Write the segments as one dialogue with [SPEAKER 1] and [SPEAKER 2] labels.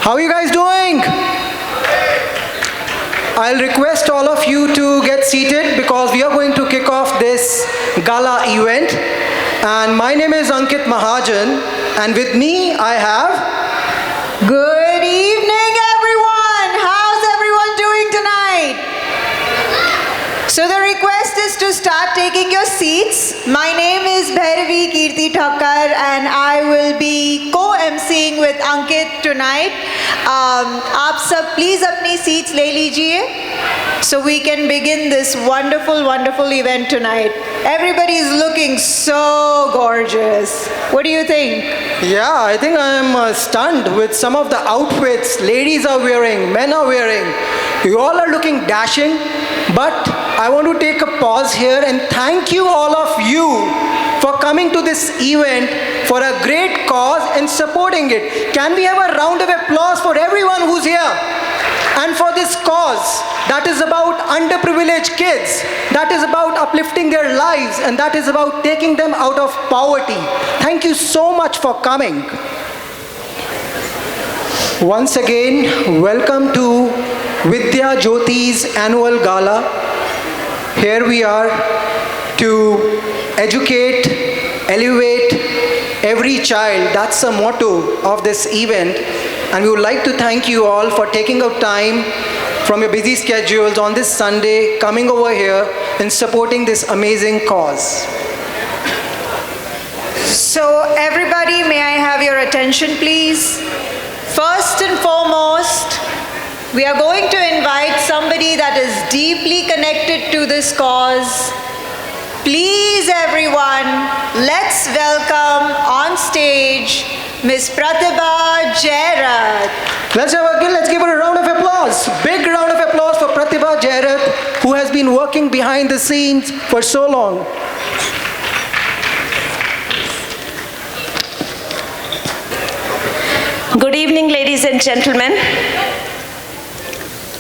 [SPEAKER 1] How are you guys doing? I'll request all of you to get seated because we are going to kick off this gala event. And my name is Ankit Mahajan, and with me I have...
[SPEAKER 2] Good evening, everyone. How's everyone doing tonight? So the request is to start taking your seats. My name is Bhairavi Kirti Thakkar, and I will be co-emceeing with Ankit tonight. आप सब please अपनी seats ले लीजिए, so we can begin this wonderful event tonight. Everybody is looking so gorgeous. What do you think?
[SPEAKER 1] Yeah, I think I'm stunned with some of the outfits ladies are wearing, men are wearing. You all are looking dashing, but I want to take a pause here and thank you all of you for coming to this event for a great cause and supporting it. Can we have a round of applause for everyone who's here? And for this cause that is about underprivileged kids, that is about uplifting their lives, and that is about taking them out of poverty. Thank you so much for coming. Once again, welcome to Vidya Jyoti's annual gala. Here we are to educate, elevate every child. That's the motto of this event. And we would like to thank you all for taking out time from your busy schedules on this Sunday, coming over here and supporting this amazing cause.
[SPEAKER 2] So everybody, may I have your attention, please? First and foremost, we are going to invite somebody that is deeply connected to this cause. Please, everyone, let's welcome on stage Ms. Pratibha Jairat.
[SPEAKER 1] Let's give her a round of applause. Big round of applause for Pratibha Jairat, who has been working behind the scenes for so long.
[SPEAKER 3] Good evening, ladies and gentlemen.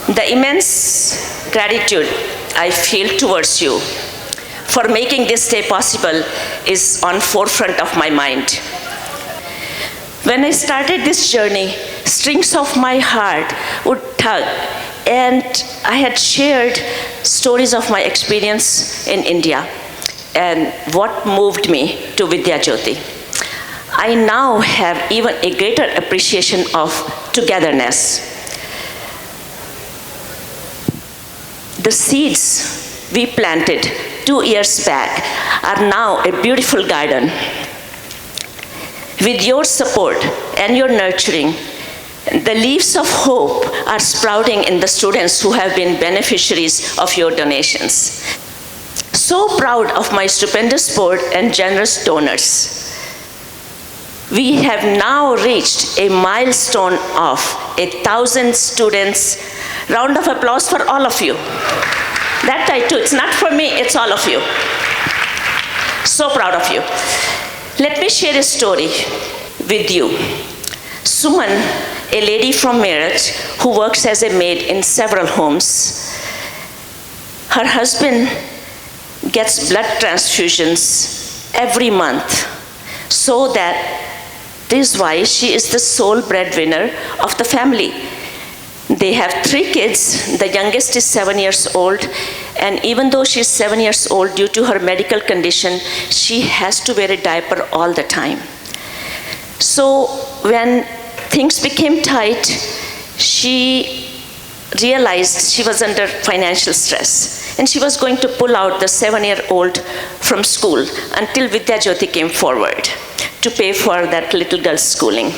[SPEAKER 3] The immense gratitude I feel towards you for making this day possible is on forefront of my mind. When I started this journey, strings of my heart would tug, and I had shared stories of my experience in India and what moved me to Vidya Jyoti. I now have even a greater appreciation of togetherness. The seeds we planted 2 years back are now a beautiful garden. With your support and your nurturing, the leaves of hope are sprouting in the students who have been beneficiaries of your donations. So proud of my stupendous board and generous donors. We have now reached a milestone of 1,000 students. Round of applause for all of you. That I too, it's not for me, it's all of you. So proud of you. Let me share a story with you. Suman, a lady from Meerut who works as a maid in several homes, her husband gets blood transfusions every month, so that this is why she is the sole breadwinner of the family. They have 3 kids. The youngest is 7 years old, and even though she's 7 years old, due to her medical condition, she has to wear a diaper all the time. So when things became tight, she realized she was under financial stress, and she was going to pull out the 7-year-old from school until Vidya Jyoti came forward to pay for that little girl's schooling.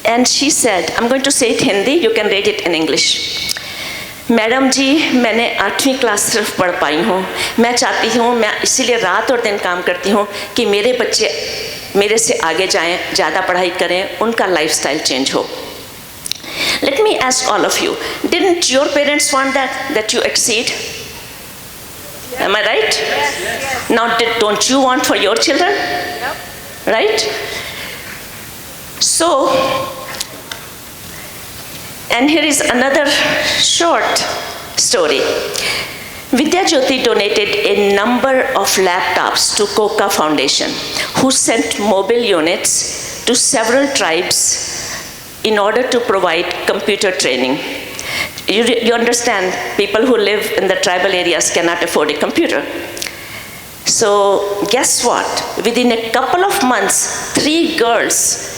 [SPEAKER 3] And she said, I'm going to say it Hindi, you can read it in English. Madam ji, मैंने 8वीं class सिर्फ पढ़ पाई हूँ. मैं चाहती हूँ, मैं इसीलिए रात और दिन काम करती हूँ कि मेरे बच्चे मेरे से आगे जाएं, ज़्यादा पढ़ाई करें, उनका लाइफस्टाइल चेंज हो. Let me ask all of you, didn't your parents want that you exceed? Am I right? Yes. Now, don't you want for your children? Yep. Right? So, and here is another short story. Vidya Jyoti donated a number of laptops to Coca Foundation, who sent mobile units to several tribes in order to provide computer training. You understand, people who live in the tribal areas cannot afford a computer. So guess what? Within a couple of months, 3 girls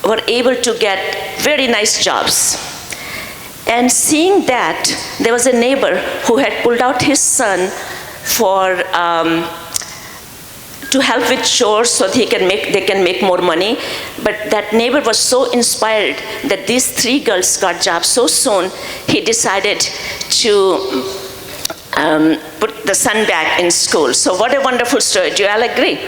[SPEAKER 3] were able to get very nice jobs. And seeing that, there was a neighbor who had pulled out his son for to help with chores so that they can make more money. But that neighbor was so inspired that these 3 girls got jobs so soon, he decided to put the son back in school. So what a wonderful story. Do you all agree?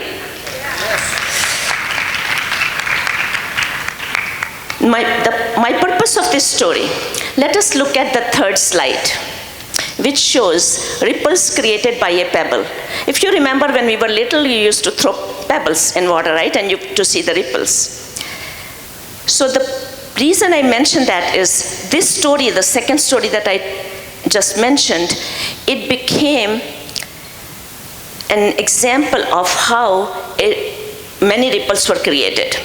[SPEAKER 3] My purpose of this story, let us look at the 3rd slide, which shows ripples created by a pebble. If you remember, when we were little, you used to throw pebbles in water, right? And to see the ripples. So the reason I mentioned that is this story, the 2nd story that I just mentioned, it became an example of how many ripples were created.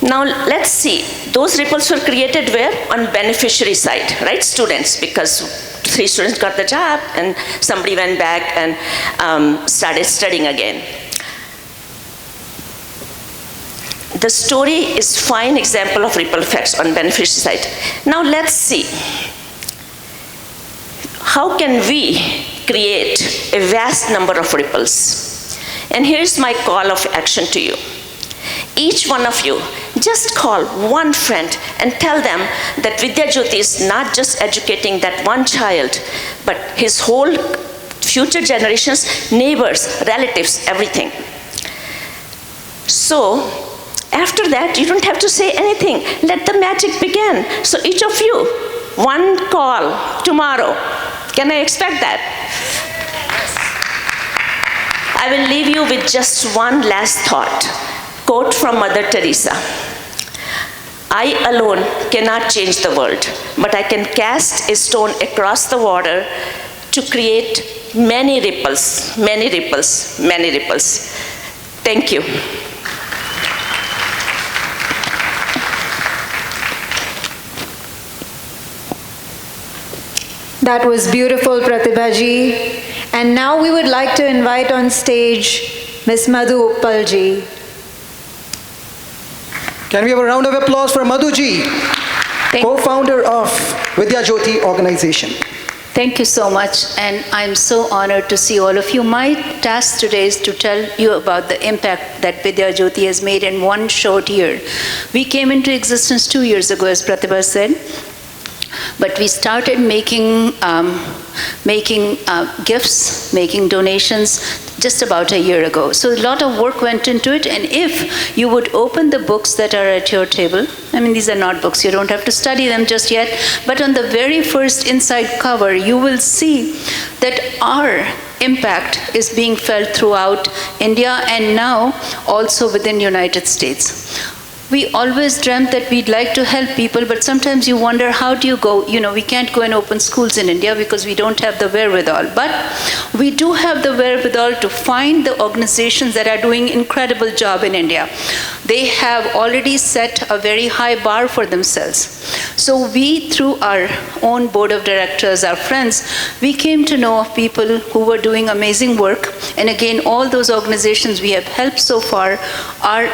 [SPEAKER 3] Now let's see, those ripples were created where? On beneficiary side, right? Students, because 3 students got the job and somebody went back and started studying again. The story is fine example of ripple effects on beneficiary side. Now let's see, how can we create a vast number of ripples? And here's my call of action to you. Each one of you, just call one friend and tell them that Vidya Jyoti is not just educating that one child, but his whole future generations, neighbors, relatives, everything. So, after that, you don't have to say anything. Let the magic begin. So each of you, one call tomorrow. Can I expect that? I will leave you with just one last thought. Quote from Mother Teresa. I alone cannot change the world, but I can cast a stone across the water to create many ripples, many ripples, many ripples. Thank you.
[SPEAKER 2] That was beautiful, Pratibha ji. And now we would like to invite on stage Ms. Madhu Uppal ji.
[SPEAKER 1] Can we have a round of applause for Madhu ji, co-founder of Vidya Jyoti organization.
[SPEAKER 4] Thank you so much, and I'm so honored to see all of you. My task today is to tell you about the impact that Vidya Jyoti has made in one short year. We came into existence 2 years ago, as Pratibha said, but we started making gifts, making donations just about a year ago. So a lot of work went into it, and if you would open the books that are at your table, I mean, these are not books, you don't have to study them just yet, but on the very first inside cover, you will see that our impact is being felt throughout India and now also within United States. We always dreamt that we'd like to help people, but sometimes you wonder, how do you go? You know, we can't go and open schools in India because we don't have the wherewithal. But we do have the wherewithal to find the organizations that are doing incredible job in India. They have already set a very high bar for themselves. So we, through our own board of directors, our friends, we came to know of people who were doing amazing work. And again, all those organizations we have helped so far are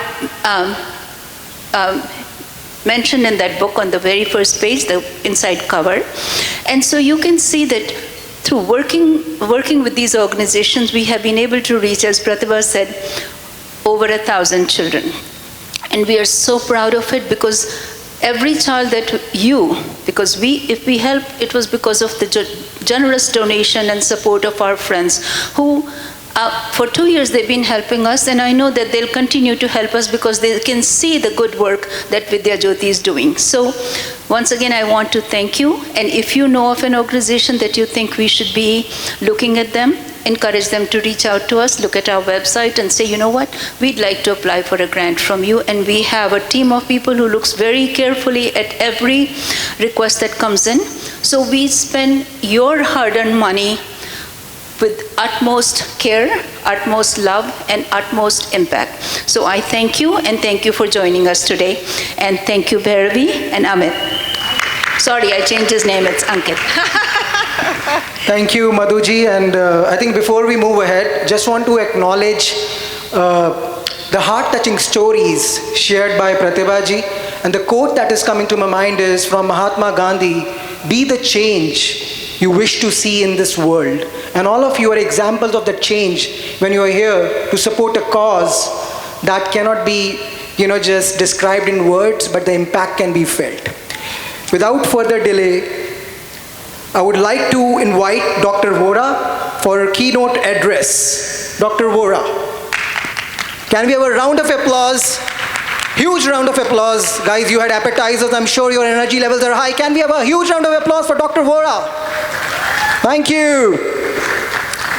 [SPEAKER 4] mentioned in that book on the very first page, the inside cover. And so you can see that through working with these organizations, we have been able to reach, as Pratibha said, over 1,000 children. And we are so proud of it, because every child that because if we help, it was because of the generous donation and support of our friends who for 2 years they've been helping us, and I know that they'll continue to help us because they can see the good work that Vidya Jyoti is doing. So once again, I want to thank you, and if you know of an organization that you think we should be looking at them, encourage them to reach out to us, look at our website and say, you know what, we'd like to apply for a grant from you. And we have a team of people who looks very carefully at every request that comes in. So we spend your hard-earned money with utmost care, utmost love, and utmost impact. So I thank you, and thank you for joining us today. And thank you, Bhairavi and Amit. Sorry, I changed his name, it's Ankit.
[SPEAKER 1] Thank you, Madhuji. And I think before we move ahead, just want to acknowledge the heart-touching stories shared by Pratibha ji. And the quote that is coming to my mind is from Mahatma Gandhi, "Be the change you wish to see in this world." And all of you are examples of the change when you are here to support a cause that cannot be, just described in words, but the impact can be felt. Without further delay, I would like to invite Dr. Vora for her keynote address. Dr. Vora. Can we have a round of applause? Huge round of applause. Guys, you had appetizers. I'm sure your energy levels are high. Can we have a huge round of applause for Dr. Vora? Thank you.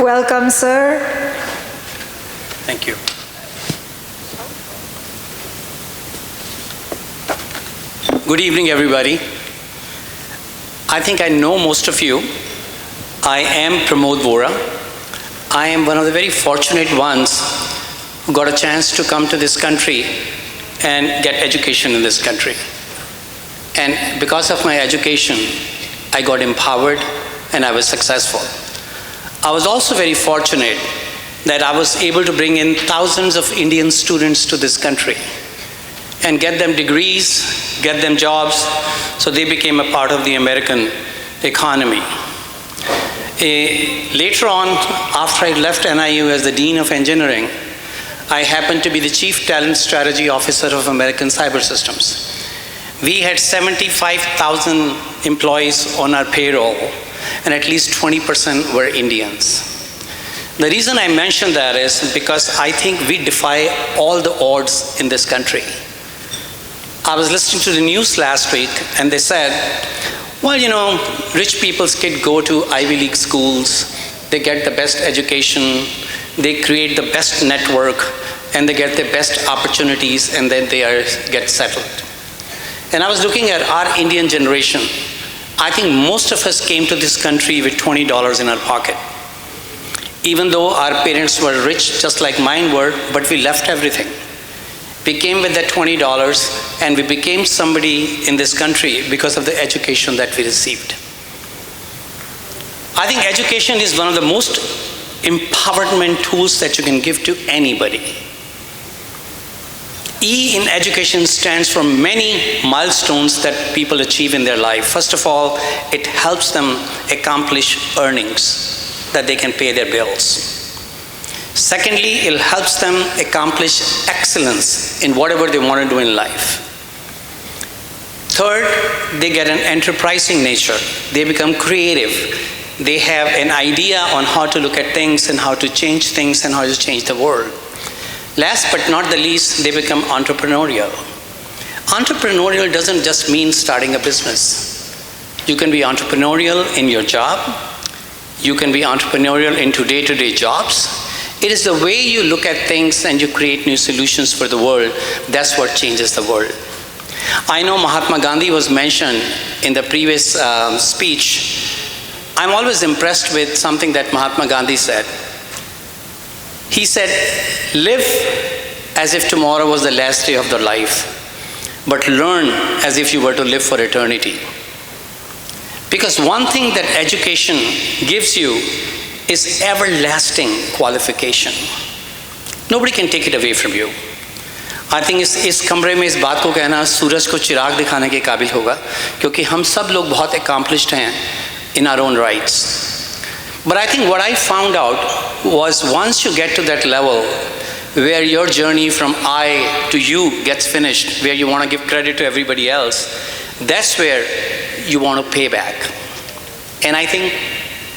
[SPEAKER 2] Welcome, sir.
[SPEAKER 5] Thank you. Good evening, everybody. I think I know most of you. I am Pramod Vora. I am one of the very fortunate ones who got a chance to come to this country and get education in this country. And because of my education, I got empowered and I was successful. I was also very fortunate that I was able to bring in thousands of Indian students to this country and get them degrees, get them jobs, so they became a part of the American economy. Later on, after I left NIU as the Dean of Engineering, I happened to be the Chief Talent Strategy Officer of American Cyber Systems. We had 75,000 employees on our payroll, and at least 20% were Indians. The reason I mention that is because I think we defy all the odds in this country. I was listening to the news last week, and they said, well, you know, rich people's kids go to Ivy League schools, they get the best education, they create the best network, and they get the best opportunities, and then they get settled. And I was looking at our Indian generation. I think most of us came to this country with $20 in our pocket. Even though our parents were rich, just like mine were, but we left everything. We came with that $20, and we became somebody in this country because of the education that we received. I think education is one of the most empowerment tools that you can give to anybody. E in education stands for many milestones that people achieve in their life. First of all, it helps them accomplish earnings that they can pay their bills. Secondly, it helps them accomplish excellence in whatever they want to do in life. Third, they get an enterprising nature. They become creative. They have an idea on how to look at things and how to change things and how to change the world. Last but not the least, they become entrepreneurial. Entrepreneurial doesn't just mean starting a business. You can be entrepreneurial in your job. You can be entrepreneurial into day-to-day jobs. It is the way you look at things and you create new solutions for the world. That's what changes the world. I know Mahatma Gandhi was mentioned in the previous speech. I'm always impressed with something that Mahatma Gandhi said. He said, live as if tomorrow was the last day of your life, but learn as if you were to live for eternity. Because one thing that education gives you is everlasting qualification. Nobody can take it away from you. I think इस कमरे में इस बात को कहना सूरज को चिराग दिखाने के काबिल होगा, क्योंकि हम सब लोग बहुत accomplished हैं in our own rights. But I think what I found out was once you get to that level where your journey from I to you gets finished, where you want to give credit to everybody else, that's where you want to pay back. And I think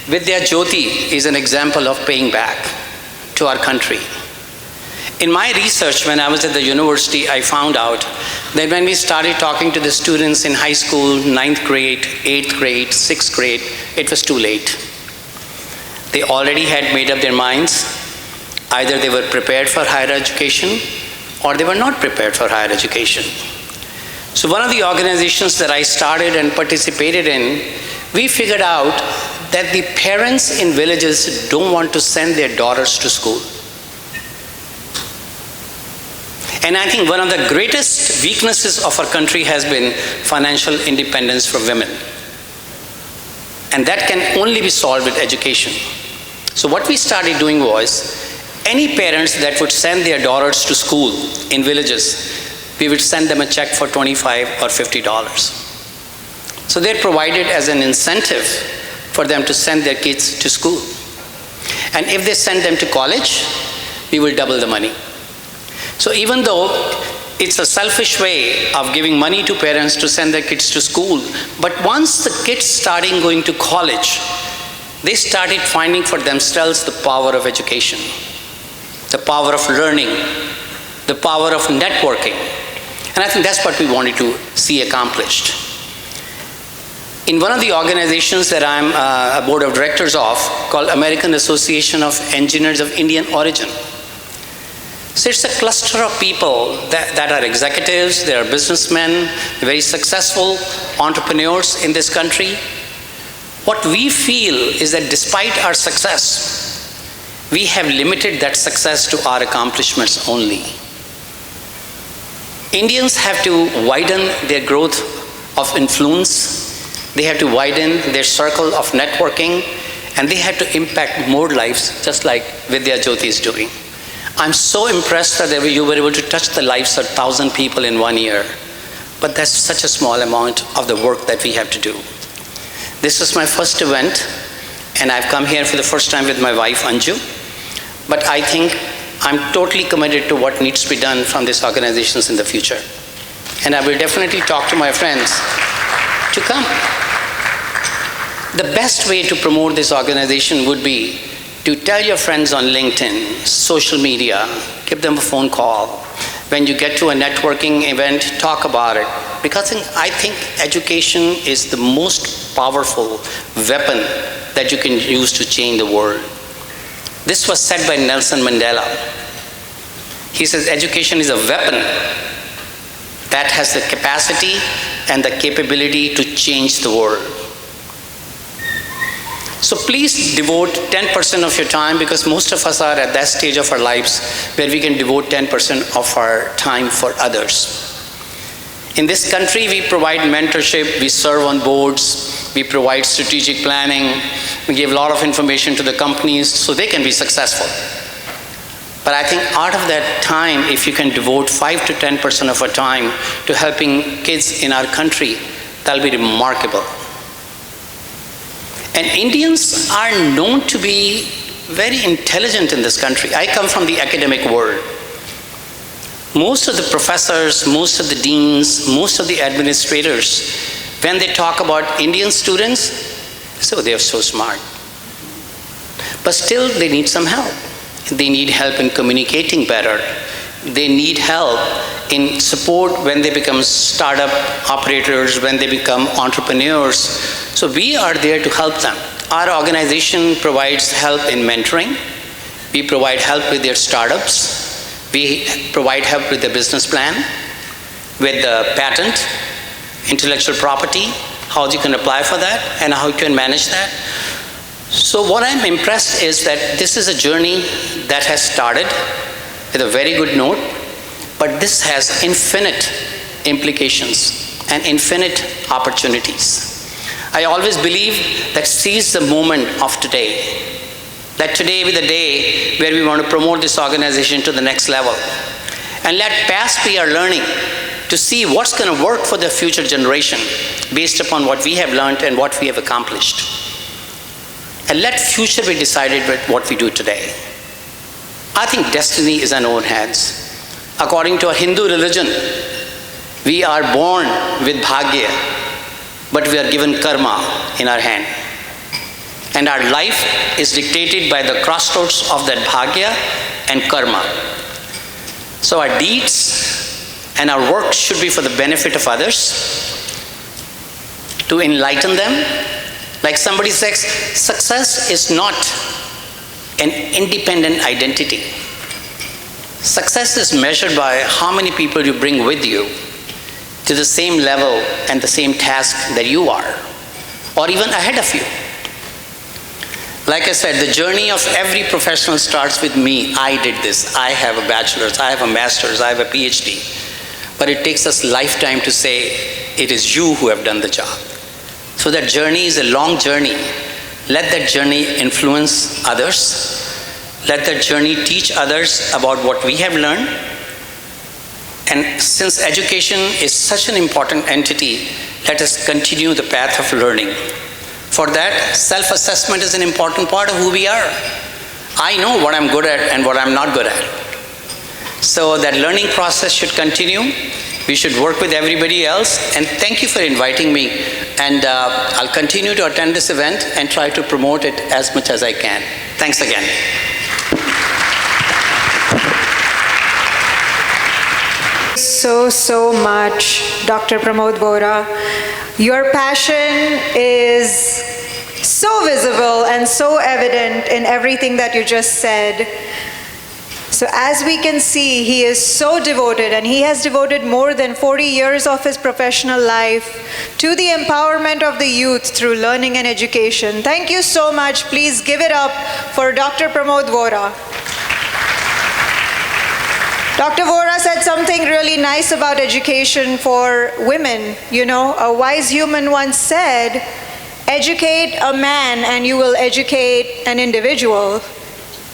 [SPEAKER 5] Vidya Jyoti is an example of paying back to our country. In my research, when I was at the university, I found out that when we started talking to the students in high school, 9th grade, 8th grade, 6th grade, it was too late. They already had made up their minds. Either they were prepared for higher education or they were not prepared for higher education. So one of the organizations that I started and participated in, we figured out that the parents in villages don't want to send their daughters to school. And I think one of the greatest weaknesses of our country has been financial independence for women. And that can only be solved with education. So what we started doing was, any parents that would send their daughters to school in villages, we would send them a check for $25 or $50. So they're provided as an incentive for them to send their kids to school. And if they send them to college, we will double the money. So even though it's a selfish way of giving money to parents to send their kids to school, but once the kids started going to college, they started finding for themselves the power of education, the power of learning, the power of networking. And I think that's what we wanted to see accomplished. In one of the organizations that I'm a board of directors of, called American Association of Engineers of Indian Origin. So it's a cluster of people that are executives, they are businessmen, very successful entrepreneurs in this country. What we feel is that despite our success, we have limited that success to our accomplishments only. Indians have to widen their growth of influence, they have to widen their circle of networking, and they have to impact more lives, just like Vidya Jyoti is doing. I'm so impressed that you were able to touch the lives of 1,000 people in 1 year, but that's such a small amount of the work that we have to do. This is my first event, and I've come here for the first time with my wife, Anju, but I think I'm totally committed to what needs to be done from these organizations in the future. And I will definitely talk to my friends to come. The best way to promote this organization would be to tell your friends on LinkedIn, social media, give them a phone call. When you get to a networking event, talk about it. Because I think education is the most powerful weapon that you can use to change the world. This was said by Nelson Mandela. He says education is a weapon that has the capacity and the capability to change the world. So please devote 10% of your time, because most of us are at that stage of our lives where we can devote 10% of our time for others. In this country, we provide mentorship, we serve on boards, we provide strategic planning, we give a lot of information to the companies so they can be successful. But I think out of that time, if you can devote 5 to 10% of our time to helping kids in our country, that'll be remarkable. And Indians are known to be very intelligent in this country. I come from the academic world. Most of the professors, most of the deans, most of the administrators, when they talk about Indian students, so they are so smart. But still, they need some help. They need help in communicating better. They need help in support when they become startup operators, when they become entrepreneurs. So we are there to help them. Our organization provides help in mentoring. We provide help with their startups. We provide help with the business plan, with the patent, intellectual property, how you can apply for that, and how you can manage that. So what I'm impressed is that this is a journey that has started with a very good note, but this has infinite implications and infinite opportunities. I always believe that seize the moment of today. That today be the day where we want to promote this organization to the next level. And let past be our learning to see what's going to work for the future generation based upon what we have learned and what we have accomplished. And let future be decided with what we do today. I think destiny is in our own hands. According to our Hindu religion, we are born with bhagya, but we are given karma in our hand. And our life is dictated by the crossroads of that bhagya and karma. So our deeds and our work should be for the benefit of others, to enlighten them. Like somebody says, success is not an independent identity. Success is measured by how many people you bring with you to the same level and the same task that you are, or even ahead of you. Like I said, the journey of every professional starts with me. I did this. I have a bachelor's, I have a master's, I have a PhD. But it takes us a lifetime to say, it is you who have done the job. So that journey is a long journey. Let that journey influence others. Let that journey teach others about what we have learned. And since education is such an important entity, let us continue the path of learning. For that, self-assessment is an important part of who we are. I know what I'm good at and what I'm not good at. So that learning process should continue. We should work with everybody else. And thank you for inviting me. And I'll continue to attend this event and try to promote it as much as I can. Thanks again.
[SPEAKER 2] So much, Dr. Pramod Vora. Your passion is so visible and so evident in everything that you just said. So as we can see, he is so devoted, and he has devoted more than 40 years of his professional life to the empowerment of the youth through learning and education. Thank you so much. Please give it up for Dr. Pramod Vora. Dr. Vora said said something really nice about education for women. You know, a wise human once said, educate a man and you will educate an individual.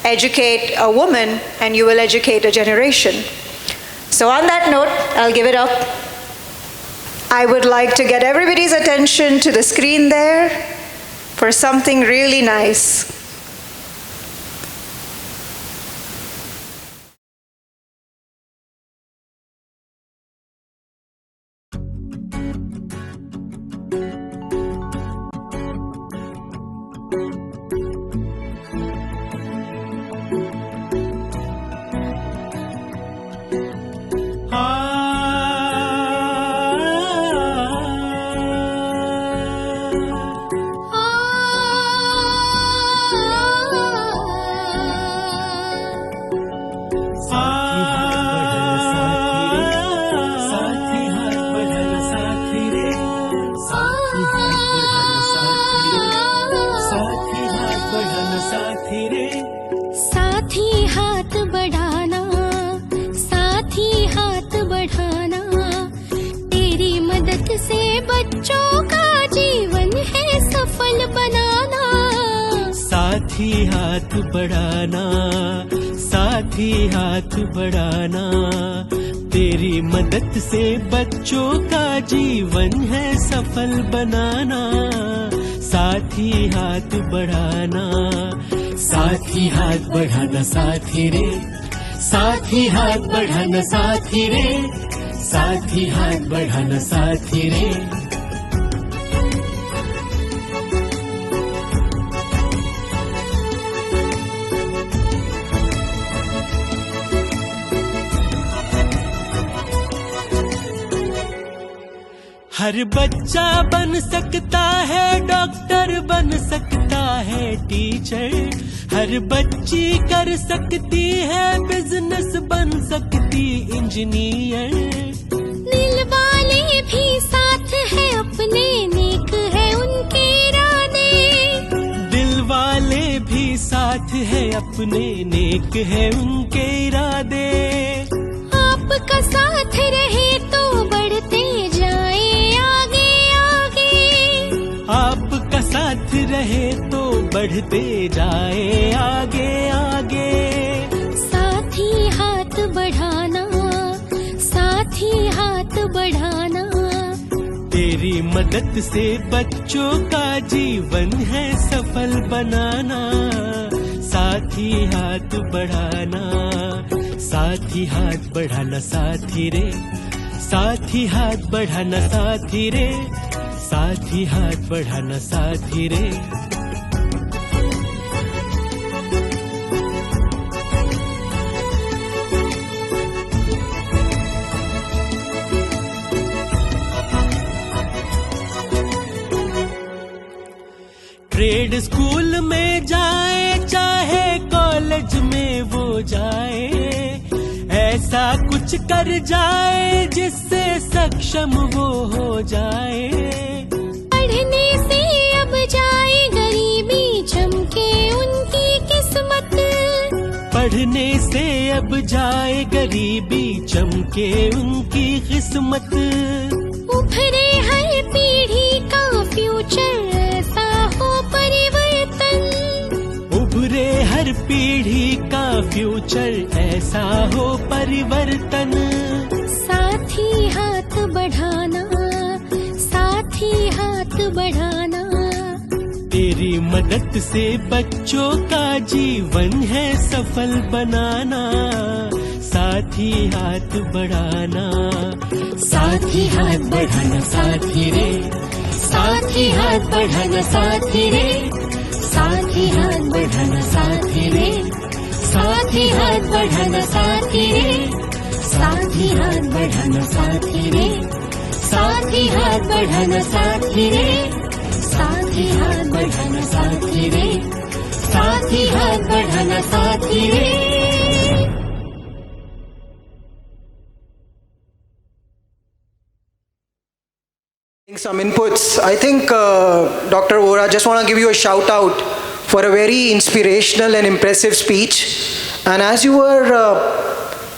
[SPEAKER 2] Educate a woman and you will educate a generation. So on that note, I'll give it up. I would like to get everybody's attention to the screen there for something really nice.
[SPEAKER 6] साथी हाथ बढ़ाना, साथी हाथ बढ़ाना, तेरी मदद से बच्चों का जीवन है सफल बनाना। साथी हाथ बढ़ाना, साथी हाथ बढ़ाना साथी रे, साथी हाथ बढ़ाना साथी रे, साथी हाथ बढ़ाना साथी रे। हर बच्चा बन सकता है डॉक्टर, बन सकता है टीचर, हर बच्ची कर सकती है बिजनेस, बन सकती इंजीनियर।
[SPEAKER 7] दिल वाले भी साथ है अपने, नेक है उनके इरादे,
[SPEAKER 6] दिल वाले भी साथ है अपने, नेक है उनके इरादे।
[SPEAKER 7] आपका साथ रहे तो बढ़ते जाए आगे आगे,
[SPEAKER 6] आपका साथ रहे तो बढ़ते जाए आगे आगे।
[SPEAKER 7] साथी हाथ बढ़ाना, साथी हाथ बढ़ाना,
[SPEAKER 6] तेरी मदद से बच्चों का जीवन है सफल बनाना। साथी हाथ बढ़ाना, साथी हाथ बढ़ाना साथी रे, साथी हाथ बढ़ाना साथी रे, साथी हाथ बढ़ाना साथी रे। ट्रेड स्कूल में जाए चाहे कॉलेज में वो जाए, ऐसा कुछ कर जाए जिससे सक्षम वो हो जाए।
[SPEAKER 7] पढ़ने से अब जाए गरीबी चमके उनकी किस्मत,
[SPEAKER 6] पढ़ने से अब जाए गरीबी चमके उनकी किस्मत।
[SPEAKER 7] उभरे हर पीढ़ी का फ्यूचर ऐसा हो परिवर्तन,
[SPEAKER 6] उभरे हर पीढ़ी का फ्यूचर ऐसा हो परिवर्तन।
[SPEAKER 7] साथी हाथ बढ़ाना, साथी हाथ बढ़ाना,
[SPEAKER 6] तेरी मदद से बच्चों का जीवन है सफल बनाना। साथी हाथ बढ़ाना, साथी हाथ बढ़ाना साथी रे, साथी हाथ बढ़ाना साथी रे, साथी हाथ बढ़ाना साथी रे, साथी हाथ बढ़ाना साथी रे, साथी हाथ बढ़ाना साथी रे, साथी हाथ बढ़ाना साथी रे, साथी हाथ बढ़ाना साथी रे, साथी हाथ बढ़ाना साथी रे।
[SPEAKER 1] Some inputs. I think, Dr. Vora, just want to give you a shout out for a very inspirational and impressive speech. And as you were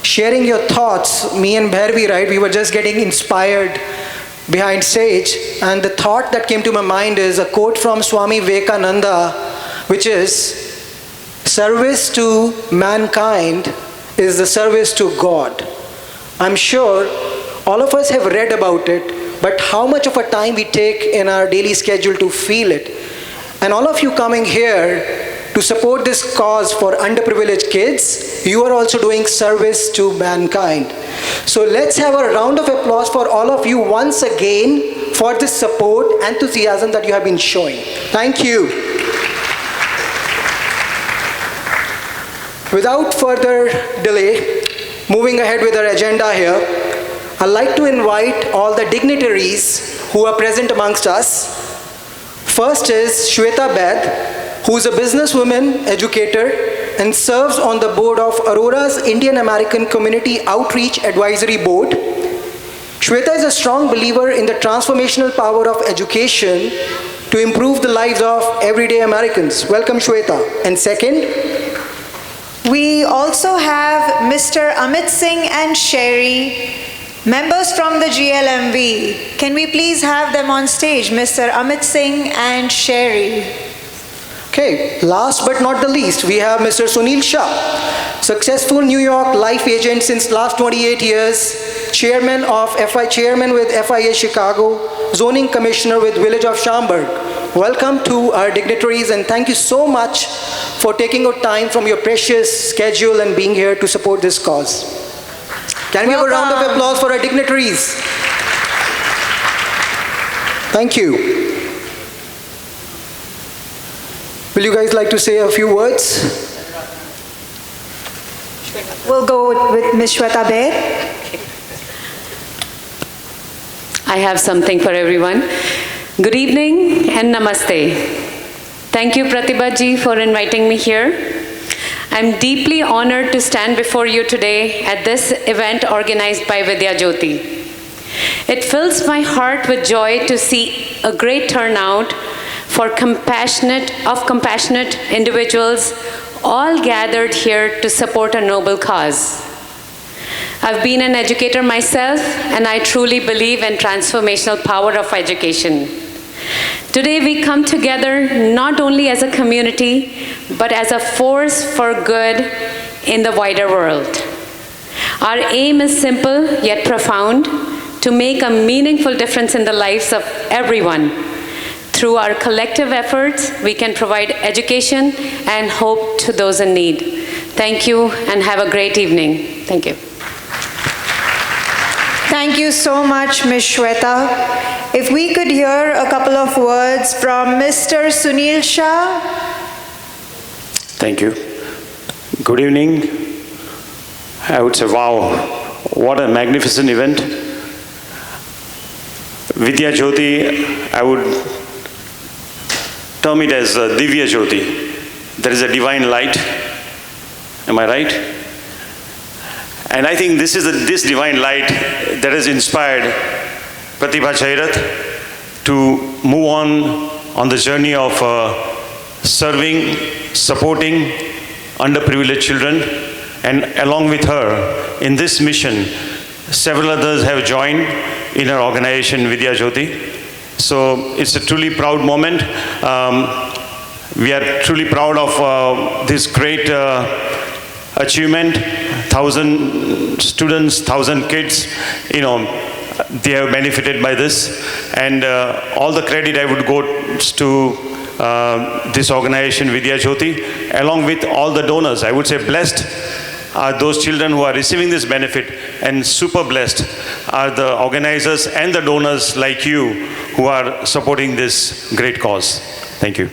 [SPEAKER 1] sharing your thoughts. Me and Bhairavi, right, we were just getting inspired behind stage, and the thought that came to my mind is a quote from Swami Vivekananda, which is, service to mankind is the service to God. I'm sure all of us have read about it, but how much of a time we take in our daily schedule to feel it. And all of you coming here to support this cause for underprivileged kids, you are also doing service to mankind. So let's have a round of applause for all of you once again for this support, enthusiasm that you have been showing. Thank you. Without further delay, moving ahead with our agenda here, I'd like to invite all the dignitaries who are present amongst us. First is Shweta Bed, who is a businesswoman, educator, and serves on the board of Aurora's Indian American Community Outreach Advisory Board. Shweta is a strong believer in the transformational power of education to improve the lives of everyday Americans. Welcome, Shweta. And second,
[SPEAKER 2] we also have Mr. Amit Singh and Sherry, members from the GLMV. Can we please have them on stage, Mr. Amit Singh and Sherry?
[SPEAKER 1] okay, last but not the least, we have Mr. Sunil Shah, successful New York life agent since last 28 years, chairman with FIA Chicago, zoning commissioner with Village of Schaumburg. Welcome to our dignitaries, and thank you so much for taking out time from your precious schedule and being here to support this cause. Can we have a round of applause for our dignitaries? Thank you. Will you guys like to say a few words?
[SPEAKER 2] We'll go with Ms. Shweta Baid.
[SPEAKER 8] I have something for everyone. Good evening and namaste. Thank you, Pratibha ji, for inviting me here. I'm deeply honored to stand before you today at this event organized by Vidya Jyoti. It fills my heart with joy to see a great turnout for compassionate individuals all gathered here to support a noble cause. I've been an educator myself, and I truly believe in transformational power of education. Today we come together not only as a community, but as a force for good in the wider world. Our aim is simple yet profound, to make a meaningful difference in the lives of everyone. Through our collective efforts, we can provide education and hope to those in need. Thank you and have a great evening. Thank you.
[SPEAKER 2] Thank you so much, Ms. Shweta. If we could hear a couple of words from Mr. Sunil Shah.
[SPEAKER 9] Thank you. Good evening. I would say, wow, what a magnificent event. Vidya Jyoti, I would term it as Divya Jyoti. There is a divine light. Am I right? And I think this is this divine light that has inspired Pratibha Chairath to move on the journey of serving, supporting underprivileged children, and along with her in this mission, several others have joined in our organization Vidya Jyoti. So it's a truly proud moment. We are truly proud of this great achievement. 1,000 students, 1,000 kids, they have benefited by this. And all the credit I would go to this organization, Vidya Jyoti, along with all the donors. I would say blessed are those children who are receiving this benefit, and super blessed are the organizers and the donors like you who are supporting this great cause. Thank you.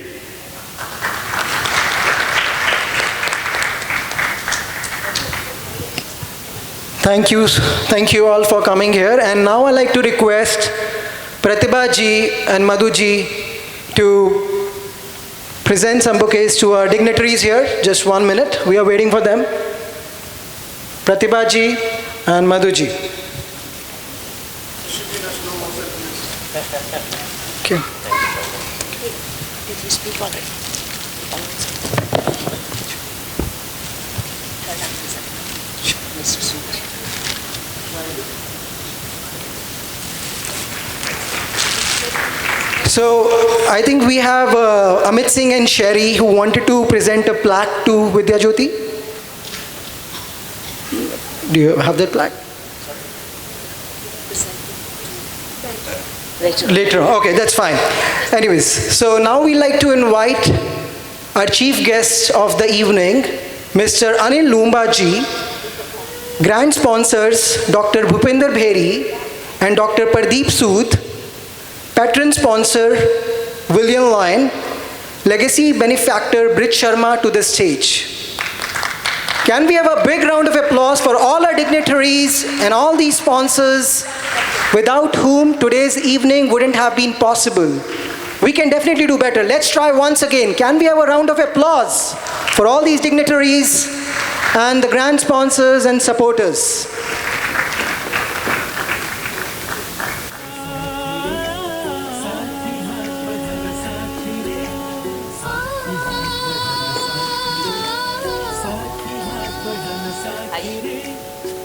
[SPEAKER 1] Thank you all for coming here. And now I'd like to request Pratibha ji and Madhu ji to present some bouquets to our dignitaries here. Just 1 minute. We are waiting for them. Pratibha ji and Madhu ji. Okay.
[SPEAKER 3] Did you speak already?
[SPEAKER 1] So I think we have Amit Singh and Sherry who wanted to present a plaque to Vidya Jyoti. Do you have that plaque? Later. Okay, that's fine. Anyways, so now we like to invite our chief guest of the evening, Mr. Anil Lumba ji, grand sponsors Dr. Bhupinder Bheri and Dr. Pardeep Sood, patron sponsor William Lyon, legacy benefactor Brit Sharma to the stage. Can we have a big round of applause for all our dignitaries and all these sponsors without whom today's evening wouldn't have been possible? We can definitely do better. Let's try once again. Can we have a round of applause for all these dignitaries and the grand sponsors and supporters?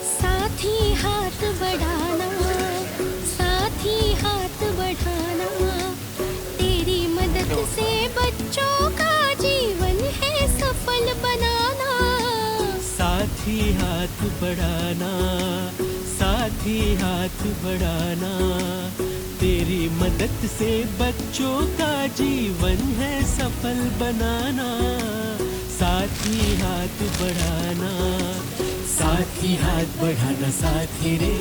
[SPEAKER 7] साथी हाथ बढ़ाना, साथी हाथ बढ़ाना, तेरी मदद से बच्चों का जीवन है सफल बनाना।
[SPEAKER 6] साथी हाथ बढ़ाना, साथी हाथ बढ़ाना, तेरी मदद से बच्चों का जीवन है सफल बनाना। साथी हाथ बढ़ाना, साथी हाथ बढ़ाना, साथी रे,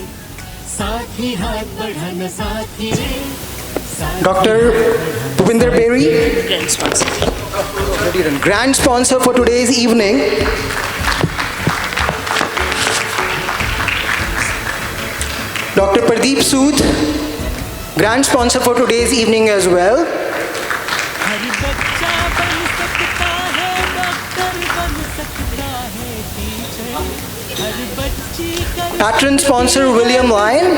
[SPEAKER 6] साथी हाथ बढ़ाना, साथी रे।
[SPEAKER 1] Dr. Bhupinder Bheri, grand sponsor for today's evening. Dr. Pardeep Sood, grand sponsor for today's evening as well.
[SPEAKER 6] हर बच्चा बन सकता है डॉक्टर, बन सकता है टीचर, हर बच्ची कर
[SPEAKER 1] Patron sponsor William Lyon.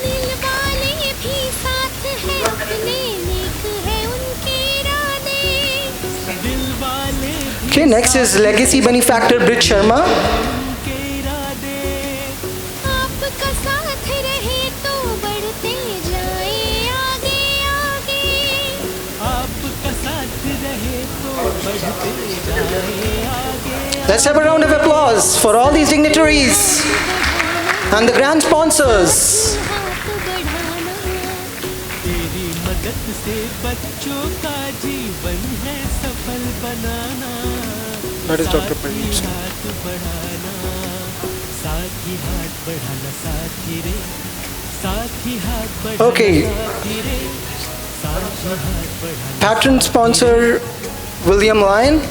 [SPEAKER 7] दिल वाले भी साथ हैं अपने, नेक है उनके इरादे।
[SPEAKER 6] दिल वाले
[SPEAKER 1] Okay, next is legacy benefactor Brit Sharma.
[SPEAKER 6] उनके इरादे।
[SPEAKER 7] आपका साथ रहे तो बढ़ते जाए आगे आगे।
[SPEAKER 6] आपका साथ रहे तो बढ़ते जाए आगे।
[SPEAKER 1] Let's have a round of applause for all these dignitaries and the grand sponsors.
[SPEAKER 7] हाथ बढ़ाना,
[SPEAKER 6] तेरी मदद से बच्चों का जीवन है सफल बनाना।
[SPEAKER 1] That is Dr. Pardeep Sood.
[SPEAKER 6] हाथ बढ़ाना, साथी हाथ बढ़ाना, साथी रे, साथी हाथ बढ़ाना,
[SPEAKER 1] Okay.
[SPEAKER 6] साथी रे, साथी हाथ बढ़ाना।
[SPEAKER 1] Patron sponsor William Lyon.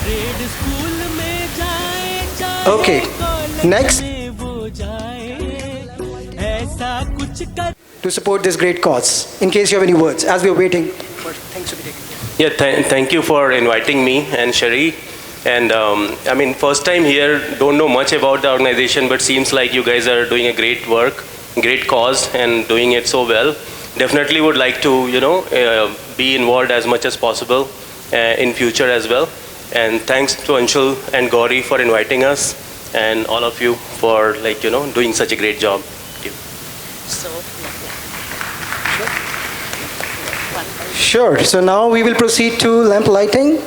[SPEAKER 6] Trade school में जाए, चाहे
[SPEAKER 1] Okay,
[SPEAKER 6] कॉलेज
[SPEAKER 1] next.
[SPEAKER 6] में वो जाए, ऐसा कुछ कर।
[SPEAKER 1] To support this great cause. In case you have any words, as we are waiting for things to be taken.
[SPEAKER 10] Yeah, thank you for inviting me and Sherry. And I mean, first time here, don't know much about the organization, but seems like you guys are doing a great work, great cause, and doing it so well. Definitely would like to, be involved as much as possible in future as well. And thanks to Anshul and Gauri for inviting us, and all of you for doing such a great job. Thank you.
[SPEAKER 1] Sure. So now we will proceed to lamp lighting.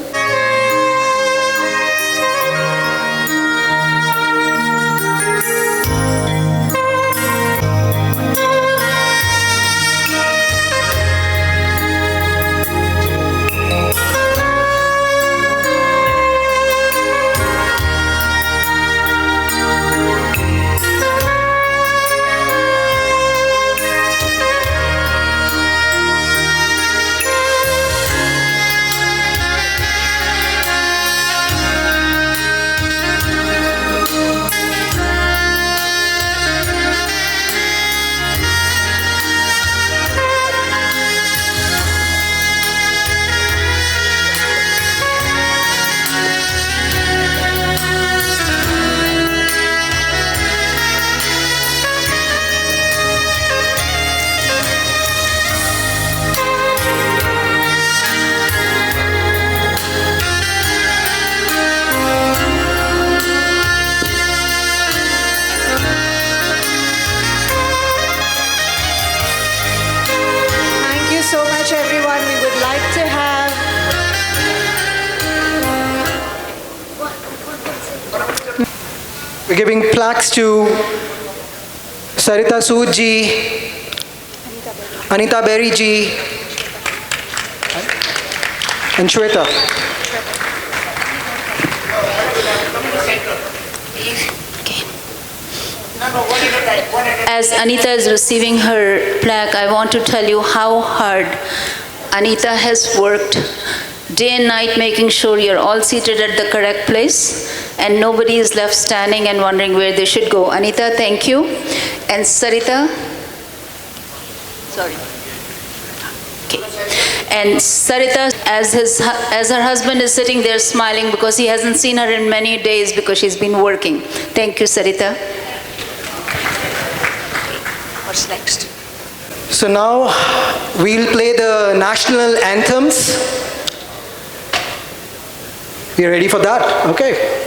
[SPEAKER 1] We're giving plaques to Sarita Sood ji, Anita Berry ji, and Shweta.
[SPEAKER 4] As Anita is receiving her plaque, I want to tell you how hard Anita has worked day and night making sure you're all seated at the correct place and nobody is left standing and wondering where they should go. Anita, thank you. And Sarita, sorry. Okay. And Sarita, as her husband is sitting there smiling because he hasn't seen her in many days because she's been working. Thank you, Sarita. What's next?
[SPEAKER 1] So now we'll play the national anthems. You ready for that? Okay.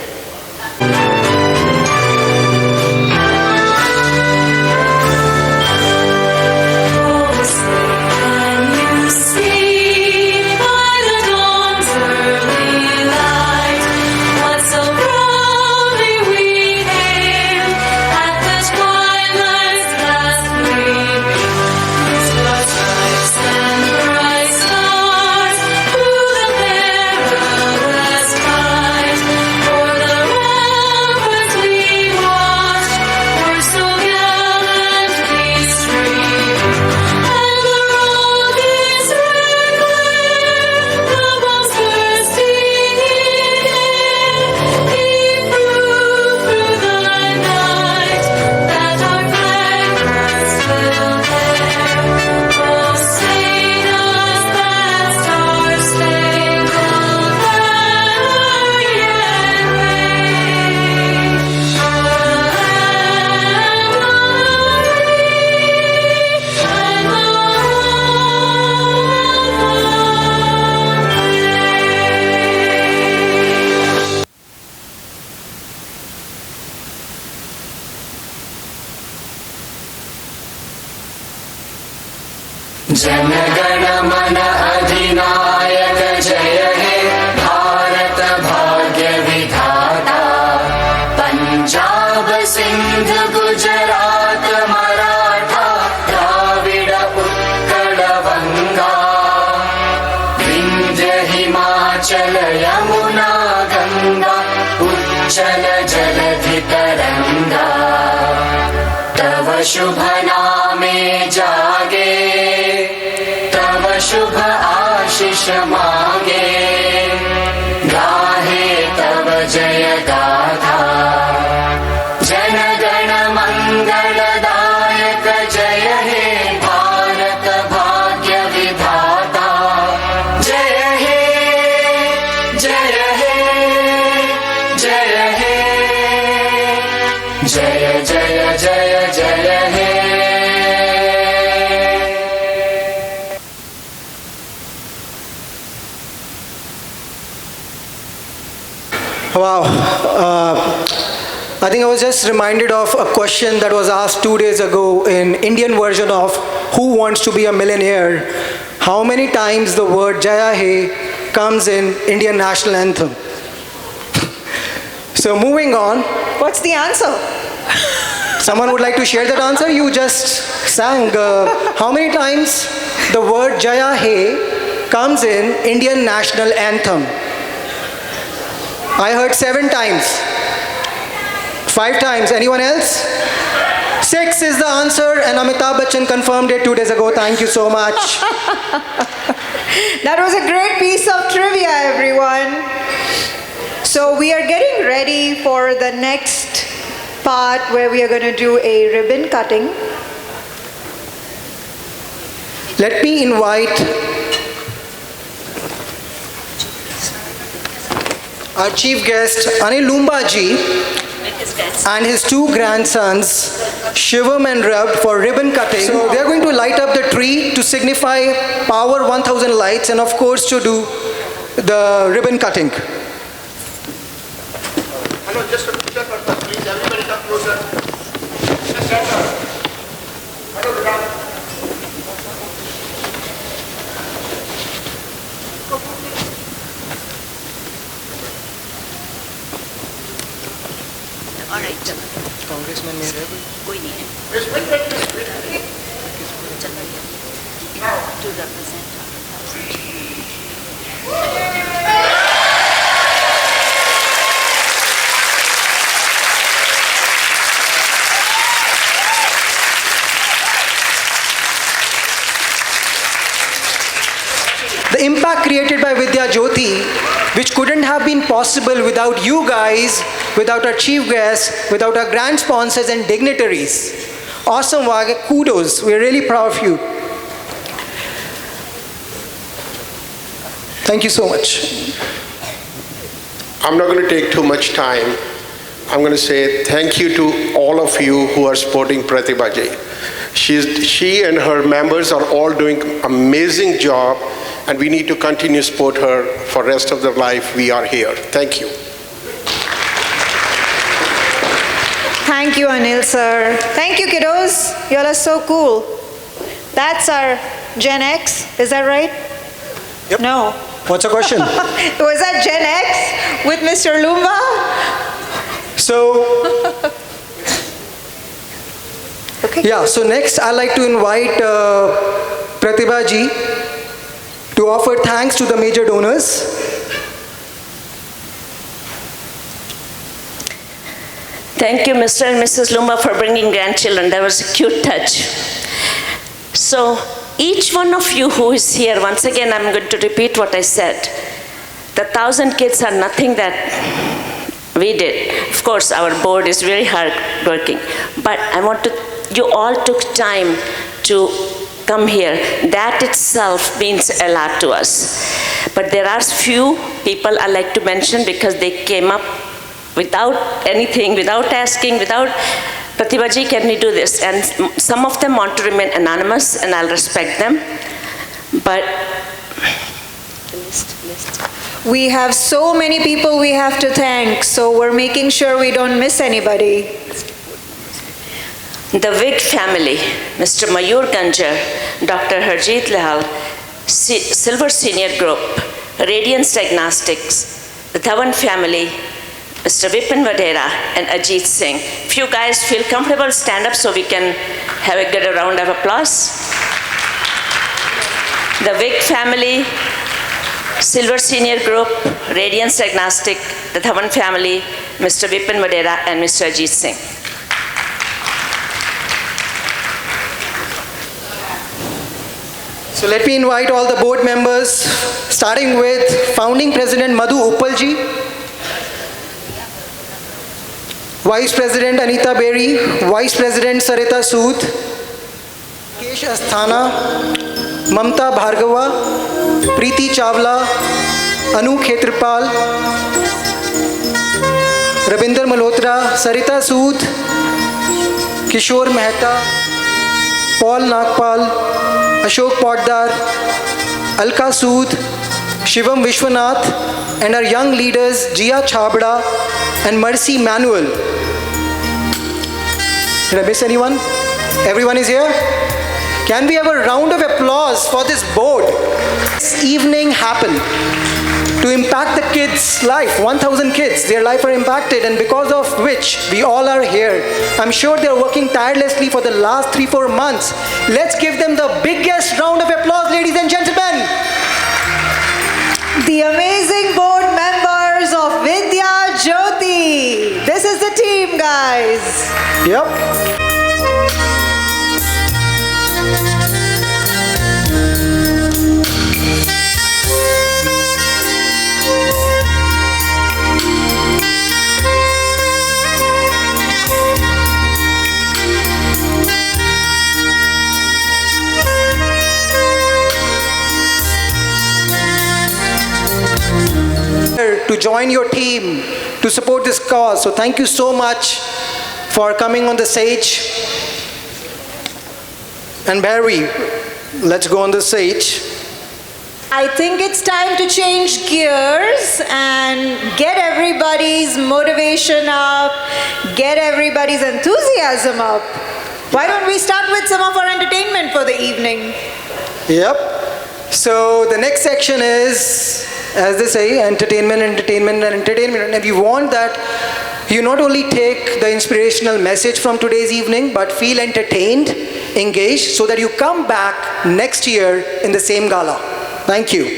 [SPEAKER 11] जनगण मन अधिनायक जय हे भारत भाग्य विधाता पंजाब सिंध गुजरात मराठा द्राविड उत्कल बंगा विंध्य हिमाचल यमुना गंगा उच्चल जलधि तरंगा तव शुभ नामे जागे शुभ आशीष मांगे गाहे तब जय गाथा जनगण मंगलदायक जय हे भारत भाग्य विधाता जय हे जय हे जय हे जय जय जय जय हे
[SPEAKER 1] Wow. I think I was just reminded of a question that was asked 2 days ago in Indian version of Who Wants to Be a Millionaire? How many times the word Jaya He comes in Indian national anthem? So moving on.
[SPEAKER 2] What's the answer?
[SPEAKER 1] Someone would like to share that answer? You just sang. How many times the word Jaya He comes in Indian national anthem? I heard 7 times. 5 times. Anyone else? 6 is the answer, and Amitabh Bachchan confirmed it 2 days ago. Thank you so much.
[SPEAKER 2] That was a great piece of trivia, everyone. So we are getting ready for the next part where we are going to do a ribbon cutting.
[SPEAKER 1] Let me invite our chief guest, Anil Lumba ji, and his 2 grandsons, Shivam and Rab, for ribbon cutting. So they are going to light up the tree to signify Power 1000 lights, and of course to do the ribbon cutting.
[SPEAKER 12] Hello, just a picture, please. Everybody come closer. Just stand up. Hello, Ram.
[SPEAKER 4] All right. कोई नहीं है to represent
[SPEAKER 1] The impact created by Vidya Jyoti, which couldn't have been possible without you guys, without our chief guests, without our grand sponsors and dignitaries. Awesome, Wage. Kudos. We're really proud of you. Thank you so much.
[SPEAKER 12] I'm not going to take too much time. I'm going to say thank you to all of you who are supporting Pratibha Ji. She and her members are all doing amazing job, and we need to continue to support her for rest of their life. We are here. Thank you.
[SPEAKER 2] Thank you, Anil sir. Thank you, kiddos. You all are so cool. That's our Gen X, is that right?
[SPEAKER 1] Yep.
[SPEAKER 2] No.
[SPEAKER 1] What's the question?
[SPEAKER 2] Was that Gen X with Mr. Lumba?
[SPEAKER 1] So, yeah, so next I'd like to invite Pratibha Ji to offer thanks to the major donors.
[SPEAKER 3] Thank you, Mr. and Mrs. Lumba, for bringing grandchildren. That was a cute touch. So, each one of you who is here, once again, I'm going to repeat what I said. The 1,000 kids are nothing that we did. Of course, our board is very hard working. But I want to, you all took time to come here. That itself means a lot to us. But there are few people I like to mention because they came up without anything, without asking, without, Pratibha Ji, can we do this? And some of them want to remain anonymous, and I'll respect them. But
[SPEAKER 2] We have so many people we have to thank, so we're making sure we don't miss anybody.
[SPEAKER 3] The Vig family, Mr. Mayur Ganjar, Dr. Harjeet Lal, Silver Senior Group, Radiance Diagnostics, the Dhawan family, Mr. Vipin Vadera and Ajit Singh. If you guys feel comfortable, stand up so we can have a good round of applause. The Vig family, Silver Senior Group, Radiance Diagnostic, the Dhawan family, Mr. Vipin Vadera and Mr. Ajit Singh.
[SPEAKER 1] So let me invite all the board members, starting with founding president Madhu Uppalji, Vice President Anita Berry, Vice President Sarita Sood, Kesh Asthana, Mamta Bhargava, Preeti Chawla, Anu Khetrapal, Rabinder Malhotra, Sarita Sood, Kishore Mehta, Paul Nagpal, Ashok Poddar, Alka Sood, Shivam Vishwanath, and our young leaders Jia Chabda and Mercy Manuel. Did I miss anyone? Everyone is here? Can we have a round of applause for this board? This evening happened to impact the kids' life. 1,000 kids, their life are impacted, and because of which we all are here. I'm sure they're working tirelessly for the last 3-4 months. Let's give them the biggest round of applause, ladies and gentlemen.
[SPEAKER 2] The amazing board members of Vidya Jyoti. This is the team, guys.
[SPEAKER 1] Yep. To join your team to support this cause. So thank you so much for coming on the stage. And Barry, let's go on the stage.
[SPEAKER 2] I think it's time to change gears and get everybody's motivation up, get everybody's enthusiasm up. Why don't we start with some of our entertainment for the evening?
[SPEAKER 1] Yep. So the next section is, as they say, entertainment, entertainment, and entertainment. And we want that you not only take the inspirational message from today's evening, but feel entertained, engaged, so that you come back next year in the same gala. Thank you.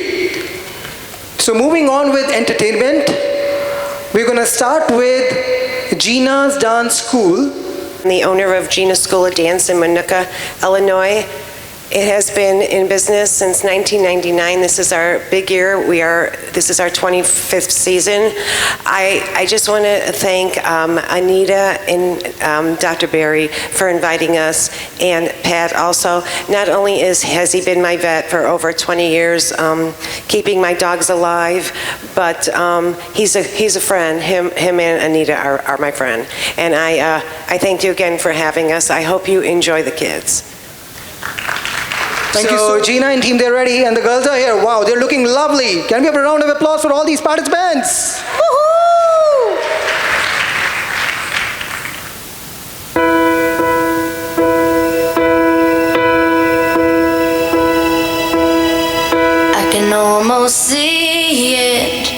[SPEAKER 1] So moving on with entertainment, we're going to start with Gina's Dance School.
[SPEAKER 13] I'm the owner of Gina's School of Dance in Minooka, Illinois. It has been in business since 1999. This is our big year. This is our 25th season. I just want to thank Anita and Dr. Barry for inviting us, and Pat also. Not only has he been my vet for over 20 years, keeping my dogs alive, but he's a friend. Him and Anita are my friend. And I thank you again for having us. I hope you enjoy the kids.
[SPEAKER 1] Thank you. So Gina and team, they're ready, and the girls are here. Wow, they're looking lovely. Can we have a round of applause for all these participants? Woohoo!
[SPEAKER 14] I can almost see it,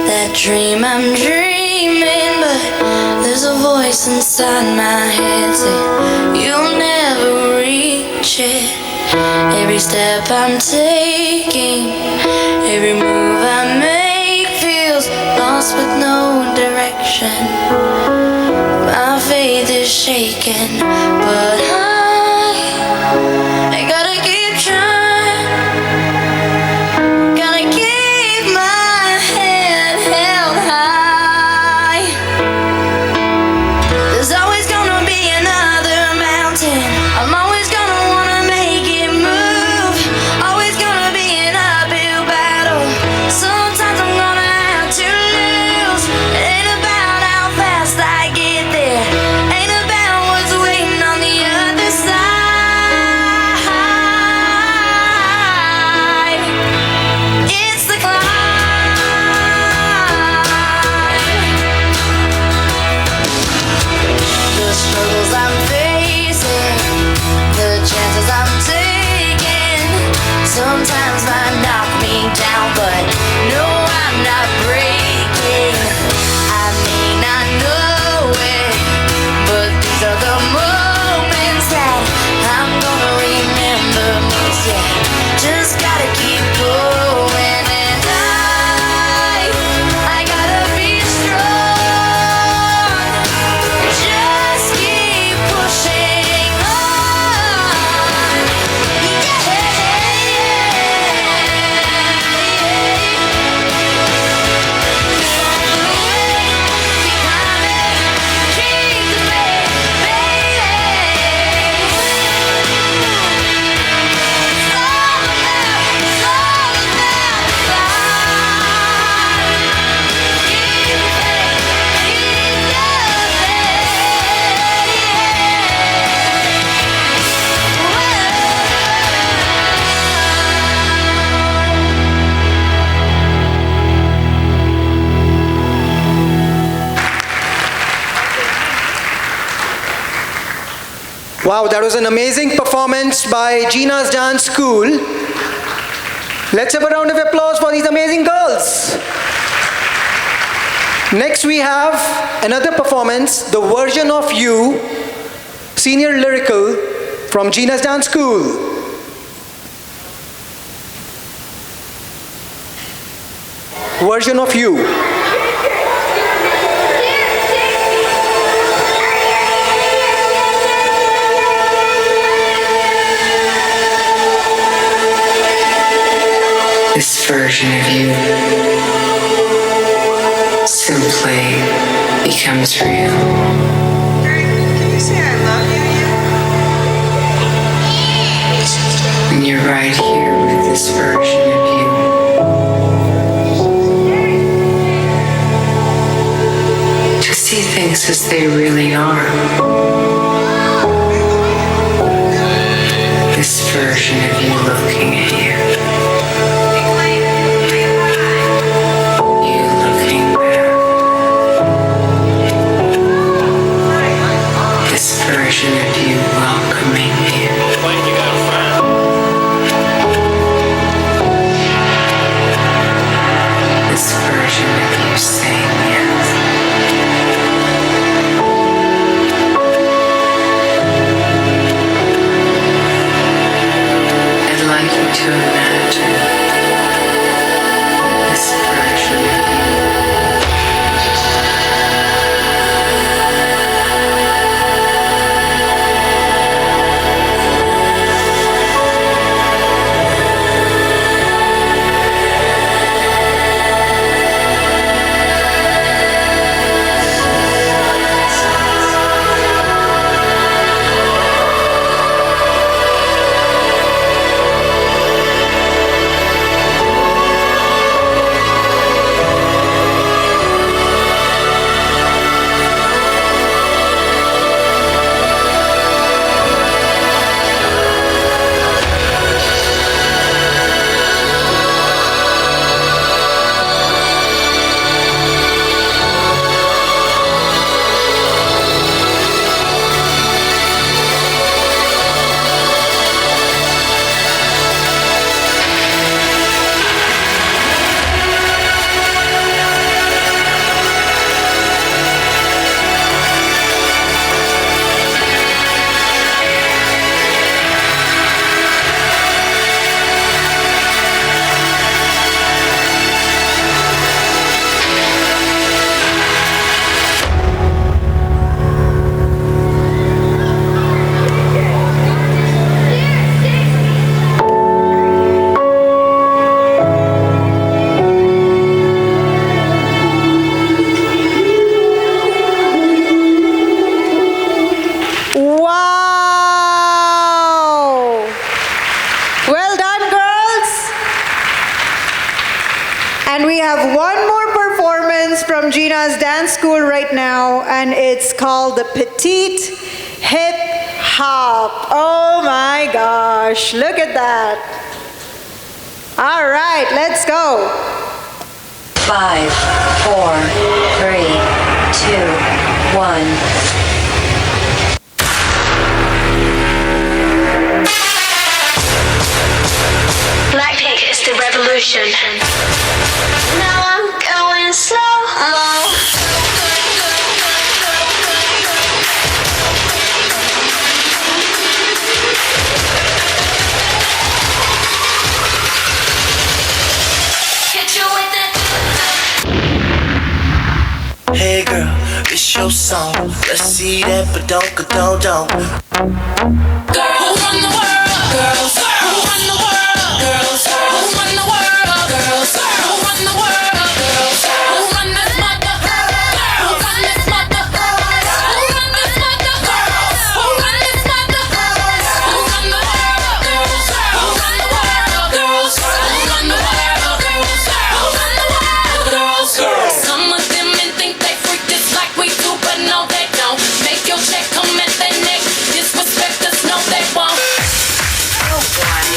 [SPEAKER 14] that dream I'm dreaming, but there's a voice inside my head saying you'll never reach it. Every step I'm taking, every move I make feels lost with no direction. My faith is shaken, but I gotta keep trying. Gotta keep my head held high. There's always gonna be another mountain. I'm always gonna wanna make it move. Always gonna be an uphill battle. Sometimes I'm gonna have to lose. It ain't about how fast I get there. Ain't about what's waiting on the other side. It's the climb. The struggles I'm facing, the chances I'm taking, sometimes might knock me down, but no, I'm not breaking. I may not know it, but these are the moments that I'm gonna remember most. Yeah, just gotta keep going, and I gotta be strong. Just keep pushing on.
[SPEAKER 1] Wow, that was an amazing performance by Gina's Dance School. Let's have a round of applause for these amazing girls. Next we have another performance, The Version of You, Senior Lyrical from Gina's Dance School. Version of You.
[SPEAKER 15] This version of you simply becomes real.
[SPEAKER 2] Can you say I love you?
[SPEAKER 15] When you're right here with this version of you. To see things as they really are. This version of you looking at you. Version of you welcoming you. This version of you saying yes. to imagine this version.
[SPEAKER 2] And we have one more performance from Gina's dance school right now, and it's called the Petite Hip Hop. Oh my gosh, look at that. All right, let's go.
[SPEAKER 16] 5, 4, 3, 2, 1.
[SPEAKER 14] Blackpink is the revolution. Now I'm going slow-mo. Hit you with that.
[SPEAKER 17] Hey girl, it's your song. Let's see that, but don't.
[SPEAKER 14] Girl, who run the world? Girls, who run the world? Girls, who run the world? Girls, who run the world? Girls, who run this mother? Who run this mother? Who run this mother? Who run this mother? Who run the world? Girls, who run the world? Girls, who run the world? Girls, who run the world? Girls. Some of them men think they freak just like we do, but no they don't. Make your check come at their neck. Disrespect us, no they won't.
[SPEAKER 16] Oh boy.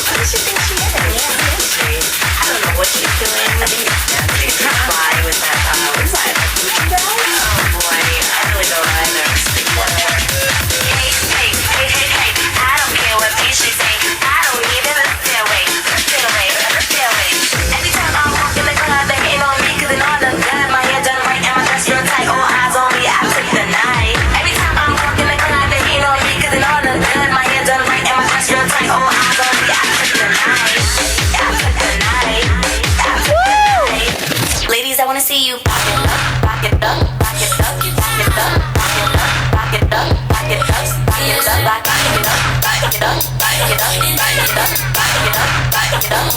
[SPEAKER 16] What does she think she is? I don't know what she's doing. I think it's dancing. She's fly with that. What is that? Oh boy. I really don't either. Hey. I don't care what beat she say. I don't need it. Stay away. Every time I'm walking the club, they ain't on me, cause they know I look good. My hair done right and my dress real tight. All eyes on me, I took the night. Every time I'm walking the club, they ain't on me, cause they know I look good. My hair done right and my dress real tight. All eyes on me, I took the night. Ladies, I wanna see you rock it up, rock it up, rock it up, rock it up, rock it up, rock it up, rock it up, rock it up, rock it up, rock it up, rock it up, rock it up, rock it up.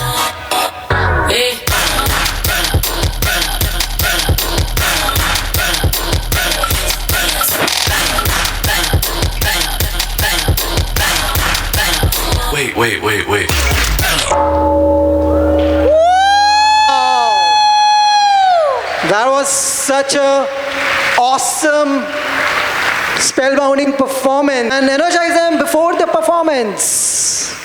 [SPEAKER 18] Wait.
[SPEAKER 1] That was such a awesome, spellbinding performance. And energize them before the performance.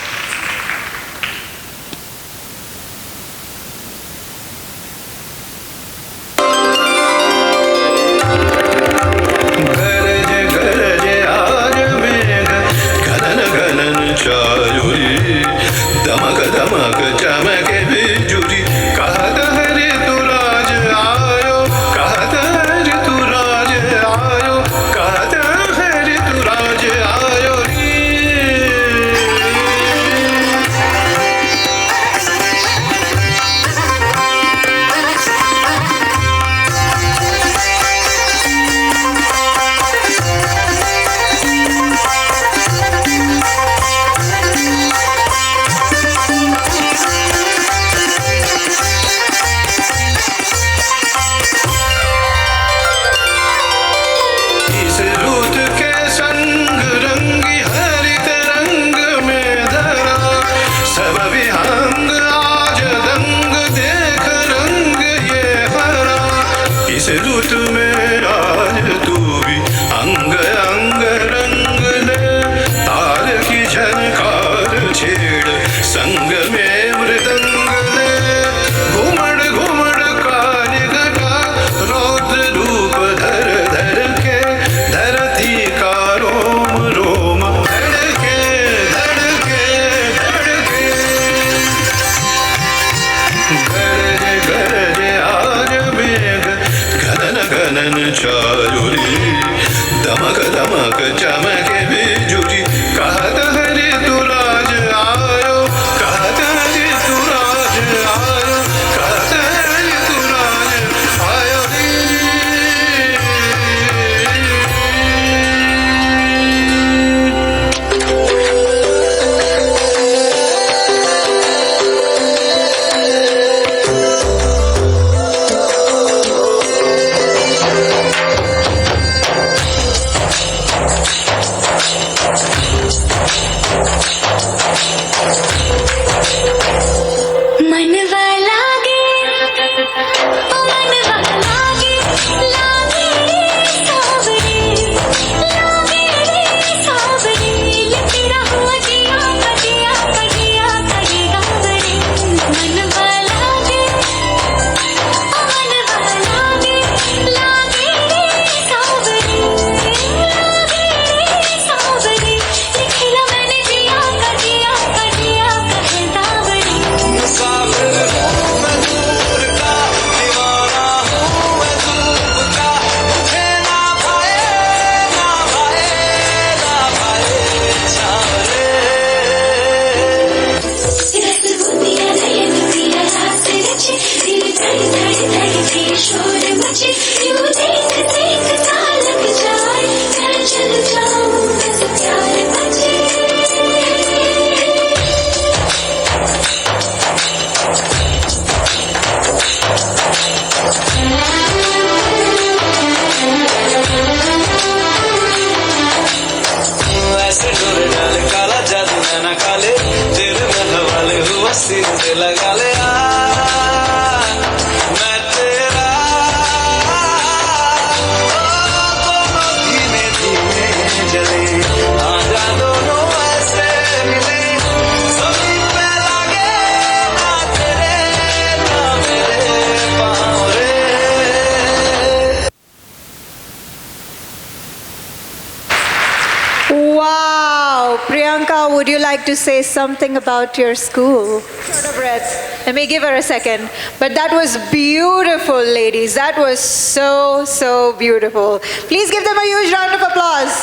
[SPEAKER 2] like to say something about your school. Short of breath. Let me give her a second. But that was beautiful, ladies. That was so, so beautiful. Please give them a huge round of applause.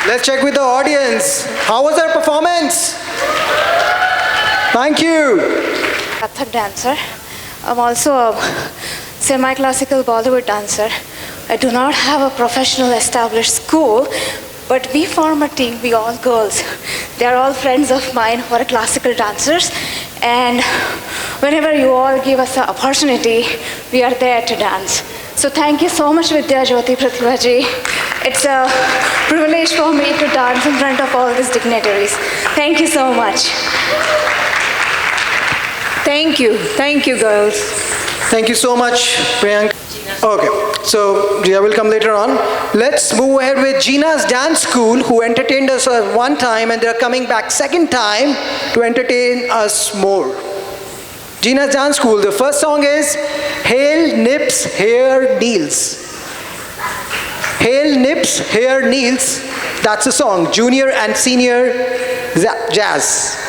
[SPEAKER 1] Let's check with the audience. How was their performance? Thank you.
[SPEAKER 19] Kathak dancer. I'm also a semi-classical Bollywood dancer. I do not have a professional established school, but we form a team, we all girls. They are all friends of mine who are classical dancers, and whenever you all give us an opportunity, we are there to dance. So thank you so much, Vidya Jyoti Pratibha ji. It's a privilege for me to dance in front of all these dignitaries. Thank you so much.
[SPEAKER 2] Thank you, girls.
[SPEAKER 1] Thank you so much, Priyank. Okay, so Jia will come later on. Let's move ahead with Gina's dance school, who entertained us one time, and they're coming back second time to entertain us more. Gina's dance school, the first song is Hail, Nips, Hair, Kneels. Hail, Nips, Hair, Kneels. That's the song, junior and senior jazz.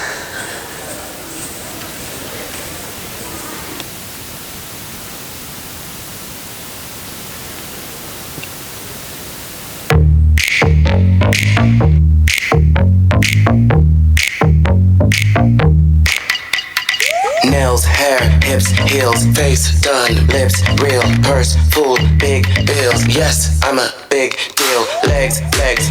[SPEAKER 17] Nails, hair, hips, heels, face, done, lips, real, purse, full, big bills. Yes, I'm a big deal. Legs,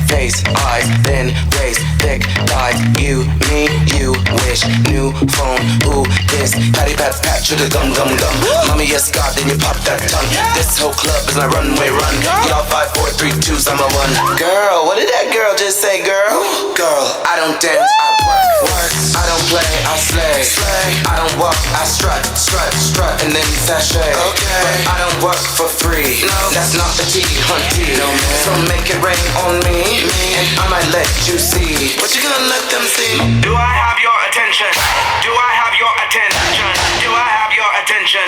[SPEAKER 17] face, eyes, thin waist, thick thighs. You, me, you wish. New phone, ooh, this. Patty pat pat, sugar gum gum gum. Mommy, yes, God, then you pop that tongue. This whole club is my runway run. Y'all 5, 4, 3, 2s, I'm a one. Girl, what did that girl just say, girl? Girl, I don't dance, I work. I don't play, I slay. I don't walk, I strut, and then sashay. Okay. But I don't work for free. No, that's not the tea, hunty. No, man. So make it rain on me, and I might let you see. What you gonna let them see? Do I have your attention? Do I have your attention? Do I have your attention?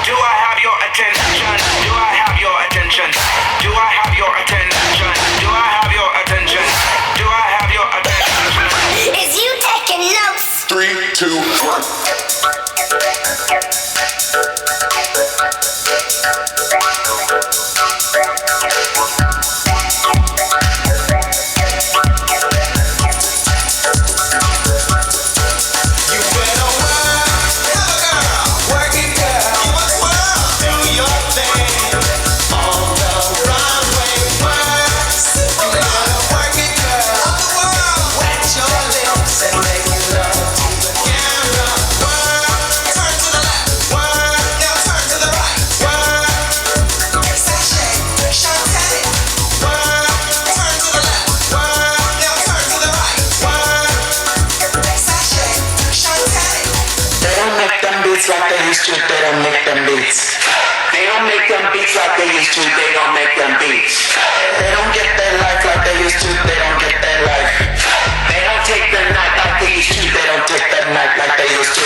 [SPEAKER 17] Do I have your attention? Do I have your attention? Do I have your attention? Do I have your attention? Do I have your attention?
[SPEAKER 14] Is you taking notes?
[SPEAKER 17] 3, 2, 1. Like they used to, they don't make them beats. They don't make them beats like they used to, they don't make them beats. They don't get their life like they used to, they don't get their life. They don't take their night like they used to, they don't take their night like they used to.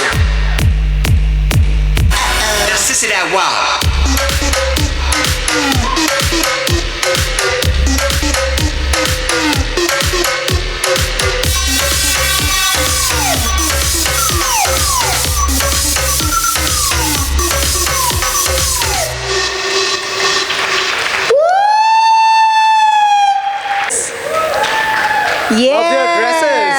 [SPEAKER 17] Now sissy that wow.
[SPEAKER 2] Yeah.
[SPEAKER 1] Of their dresses.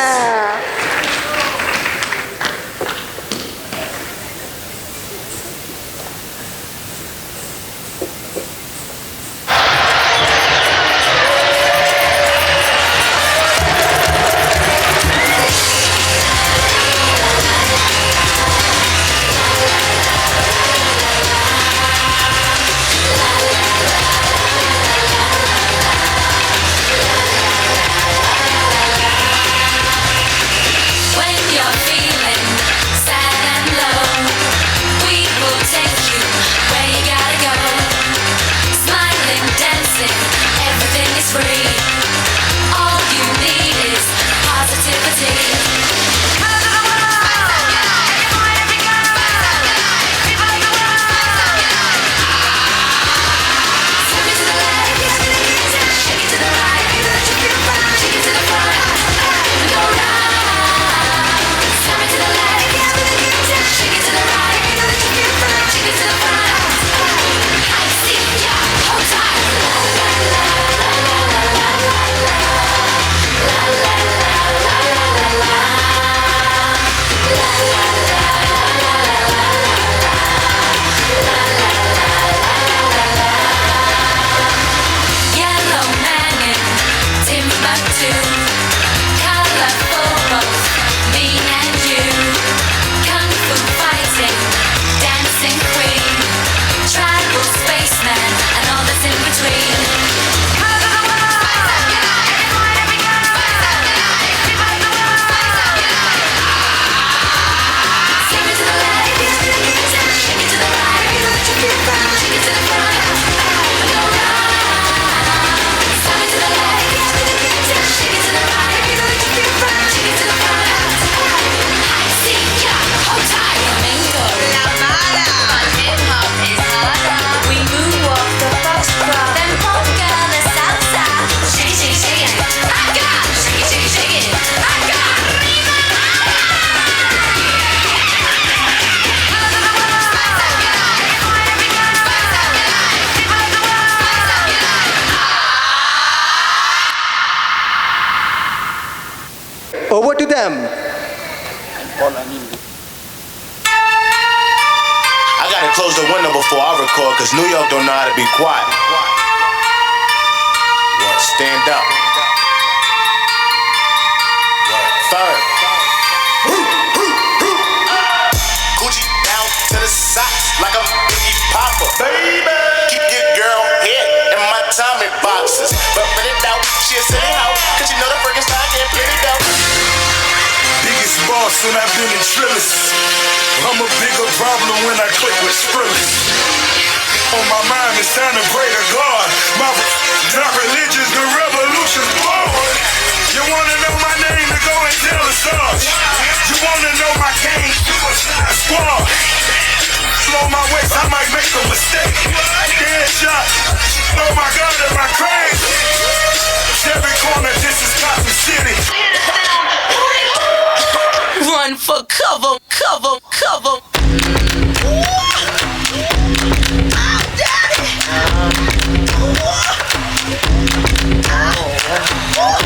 [SPEAKER 1] Over to them.
[SPEAKER 20] I gotta close the window before I record, cause New York don't know how to be quiet. What? Stand up. What? Third. Gucci down to the socks like I'm Biggie Papa. Baby, keep your girl head in my Tommy boxes. But when it out, she'll say how, cause you know the freaking style can't play it out.
[SPEAKER 21] Biggest boss and I've been in Trillis. I'm a bigger problem when I click with Sprillis. On my mind, it's time to pray to God. My not religious, the revolution's born. You wanna know my name to go and tell the stars. You wanna know my gang, Suicide Squad. Slow my waist, I might make a mistake. Dead shot. Oh my God, am I crazy? Every corner, this is Gotham City.
[SPEAKER 11] Run for cover, cover, cover.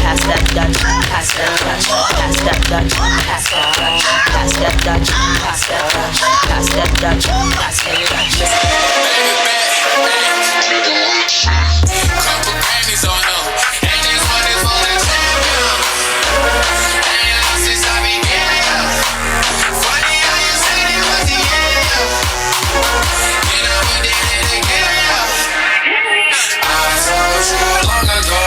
[SPEAKER 3] Pass that Dutch, pass that Dutch, pass that Dutch, pass that Dutch, pass that Dutch, pass that Dutch, pass that Dutch, pass that Dutch.
[SPEAKER 11] Couple Grammys on her, and this one is for the champion. Ain't lost since I began. Funny how you said it was the end. And I went in it again. I told you long ago.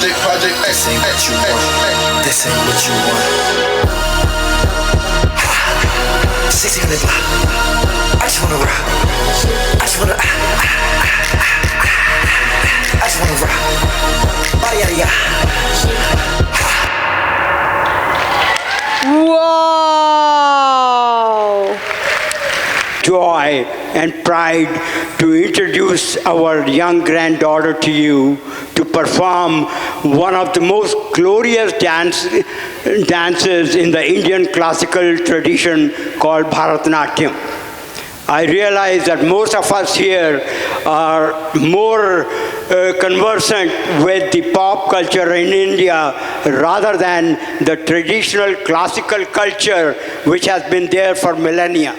[SPEAKER 20] Project X, X, X.
[SPEAKER 17] This ain't what you want. 1600 block. I just wanna rock. I just wanna. I just wanna rock. Body yada yada.
[SPEAKER 22] Wow! Joy and pride to introduce our young granddaughter to you to perform one of the most glorious dances in the Indian classical tradition called Bharatanatyam. I realize that most of us here are more conversant with the pop culture in India rather than the traditional classical culture which has been there for millennia.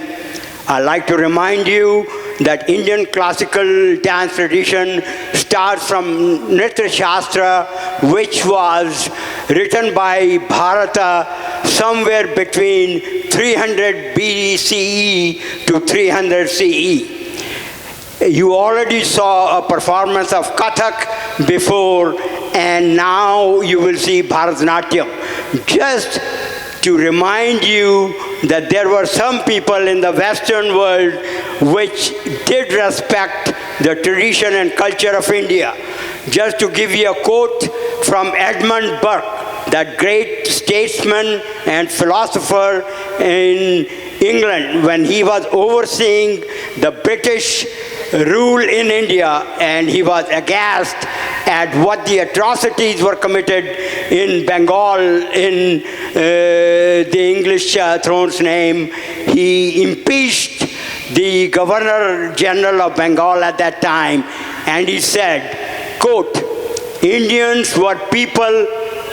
[SPEAKER 22] I'd like to remind you that Indian classical dance tradition starts from Nritya Shastra, which was written by Bharata somewhere between 300 BCE to 300 CE. You already saw a performance of Kathak before, and now you will see Bharatanatyam. Just to remind you that there were some people in the Western world which did respect the tradition and culture of India. Just to give you a quote from Edmund Burke, that great statesman and philosopher in England, when he was overseeing the British rule in India, and he was aghast at what the atrocities were committed in Bengal in the English throne's name. He impeached the Governor General of Bengal at that time, and he said, quote, Indians were people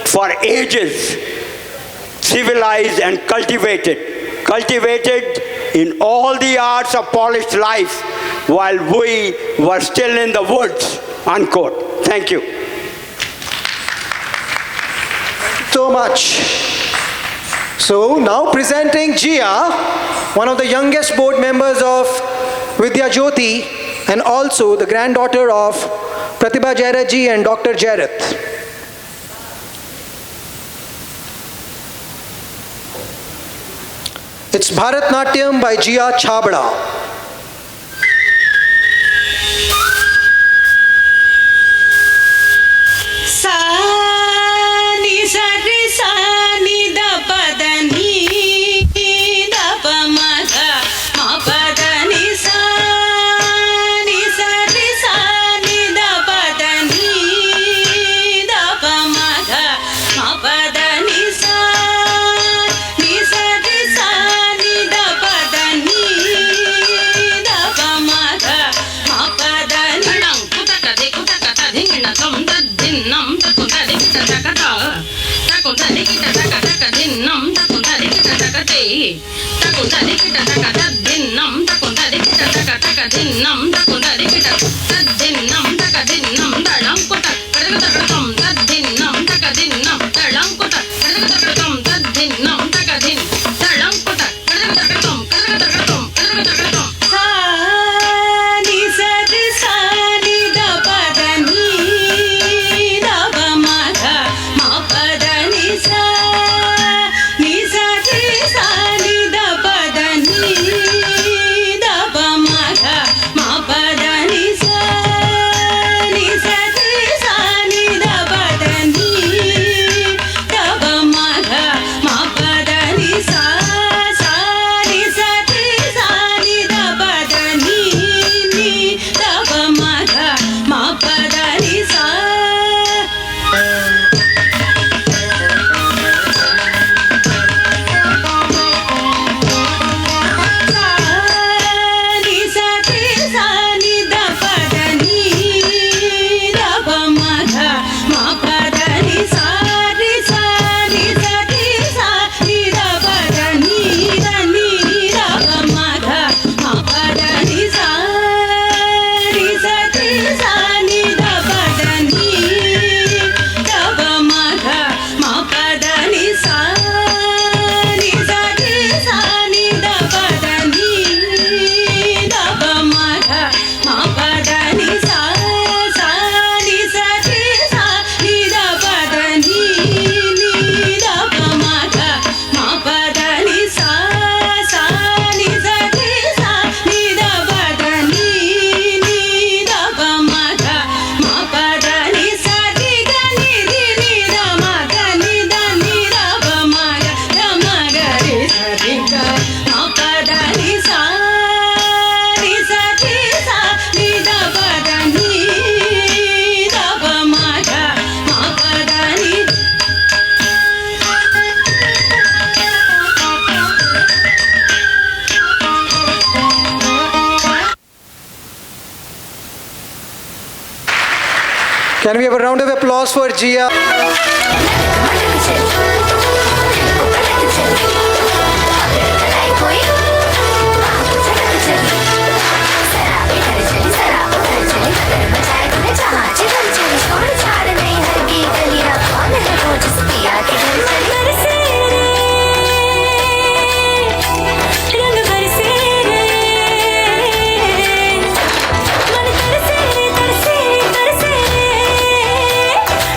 [SPEAKER 22] for ages, civilized and cultivated in all the arts of polished life, while we were still in the woods, unquote. Thank you.
[SPEAKER 1] So much. So now presenting Jia, one of the youngest board members of Vidya Jyoti and also the granddaughter of Pratibha Jairat ji and Dr. Jairat. It's Bharatnatyam by Jia Chabda.
[SPEAKER 7] Sa
[SPEAKER 5] తకుందది కిట తక తద్దిన్నం తకుందది కిట తక తక దిన్నం తకుందది కిట తద్దిన్నం తక దిన్నం దళంకుత కడగ తకడం తద్దిన్నం తక దిన్నం దళంకుత కడగ తకడం తద్దిన్నం తక దిన్ దళంకుత కడగ తకడం కడగ తకడం కడగ తకడం
[SPEAKER 8] సాని సది సాని the పదని దవ మగ మా పదని సా ని సది సాని ద పదని దవ మగ మా పదని సా ని సది సాని ద పదని దవ మగ మా పదని సా సా ని సది సాని ద పదని ని దవ మగ మా పదని సా సాని సది సాని ద పదని దవ మగ మా పదని సారి సాని సది సాని ద పదని దని దవ మగ మా పదని సారి సది సాని ద పదని దవ మగ మా పదని సాని సది సాని ద పదని దవ మగ మా పదని సా సాని సది సాని ద పదని ని దవ మగ మా పదని సా సాని సది సాని ద పదని ని దవ మగ మా పదని సది గని రి ని ద మగ ని ద ని దవ మగ ద మగ రి సది గ మా పదని సా ని సది సాని ద పదని దవ మగ మా పదని
[SPEAKER 1] Can we have a round of applause for Jia?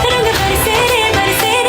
[SPEAKER 7] रंग बरसे रे बरसे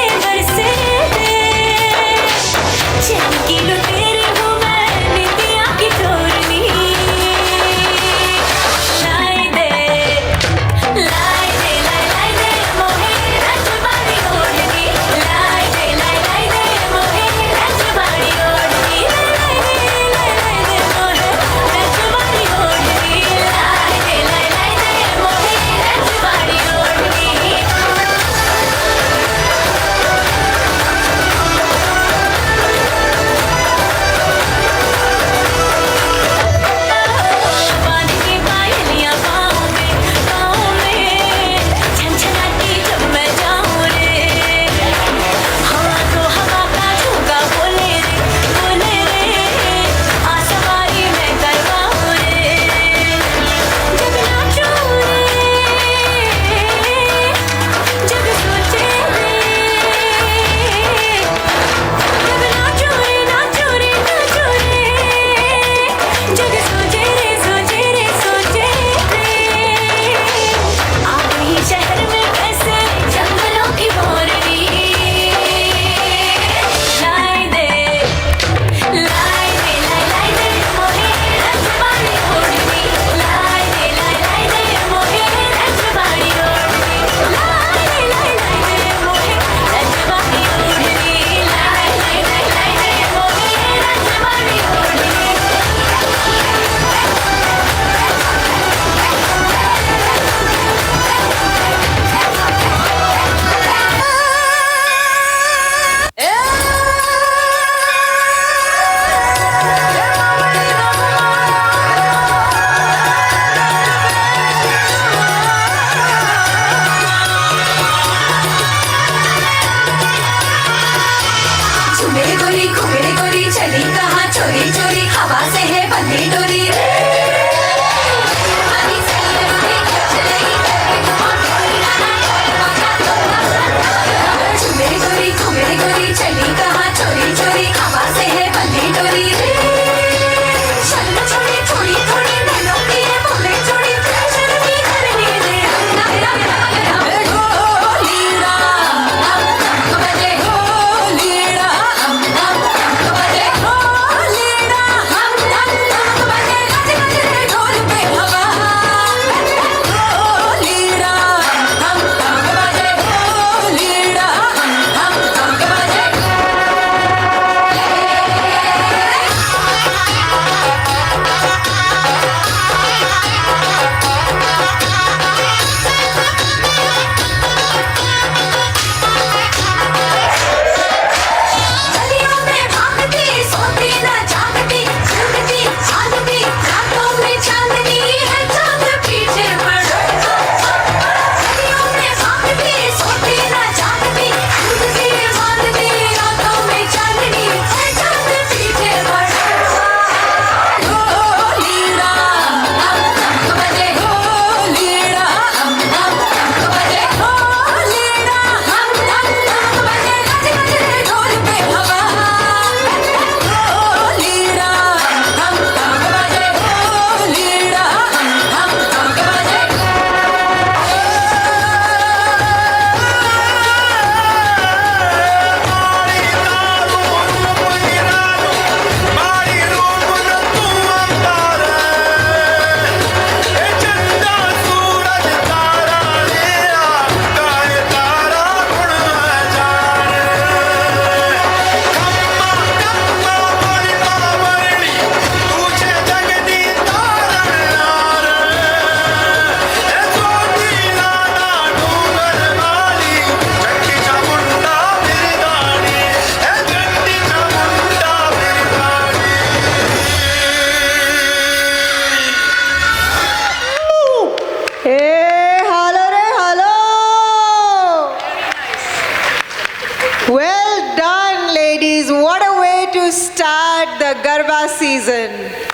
[SPEAKER 2] had the Garba season.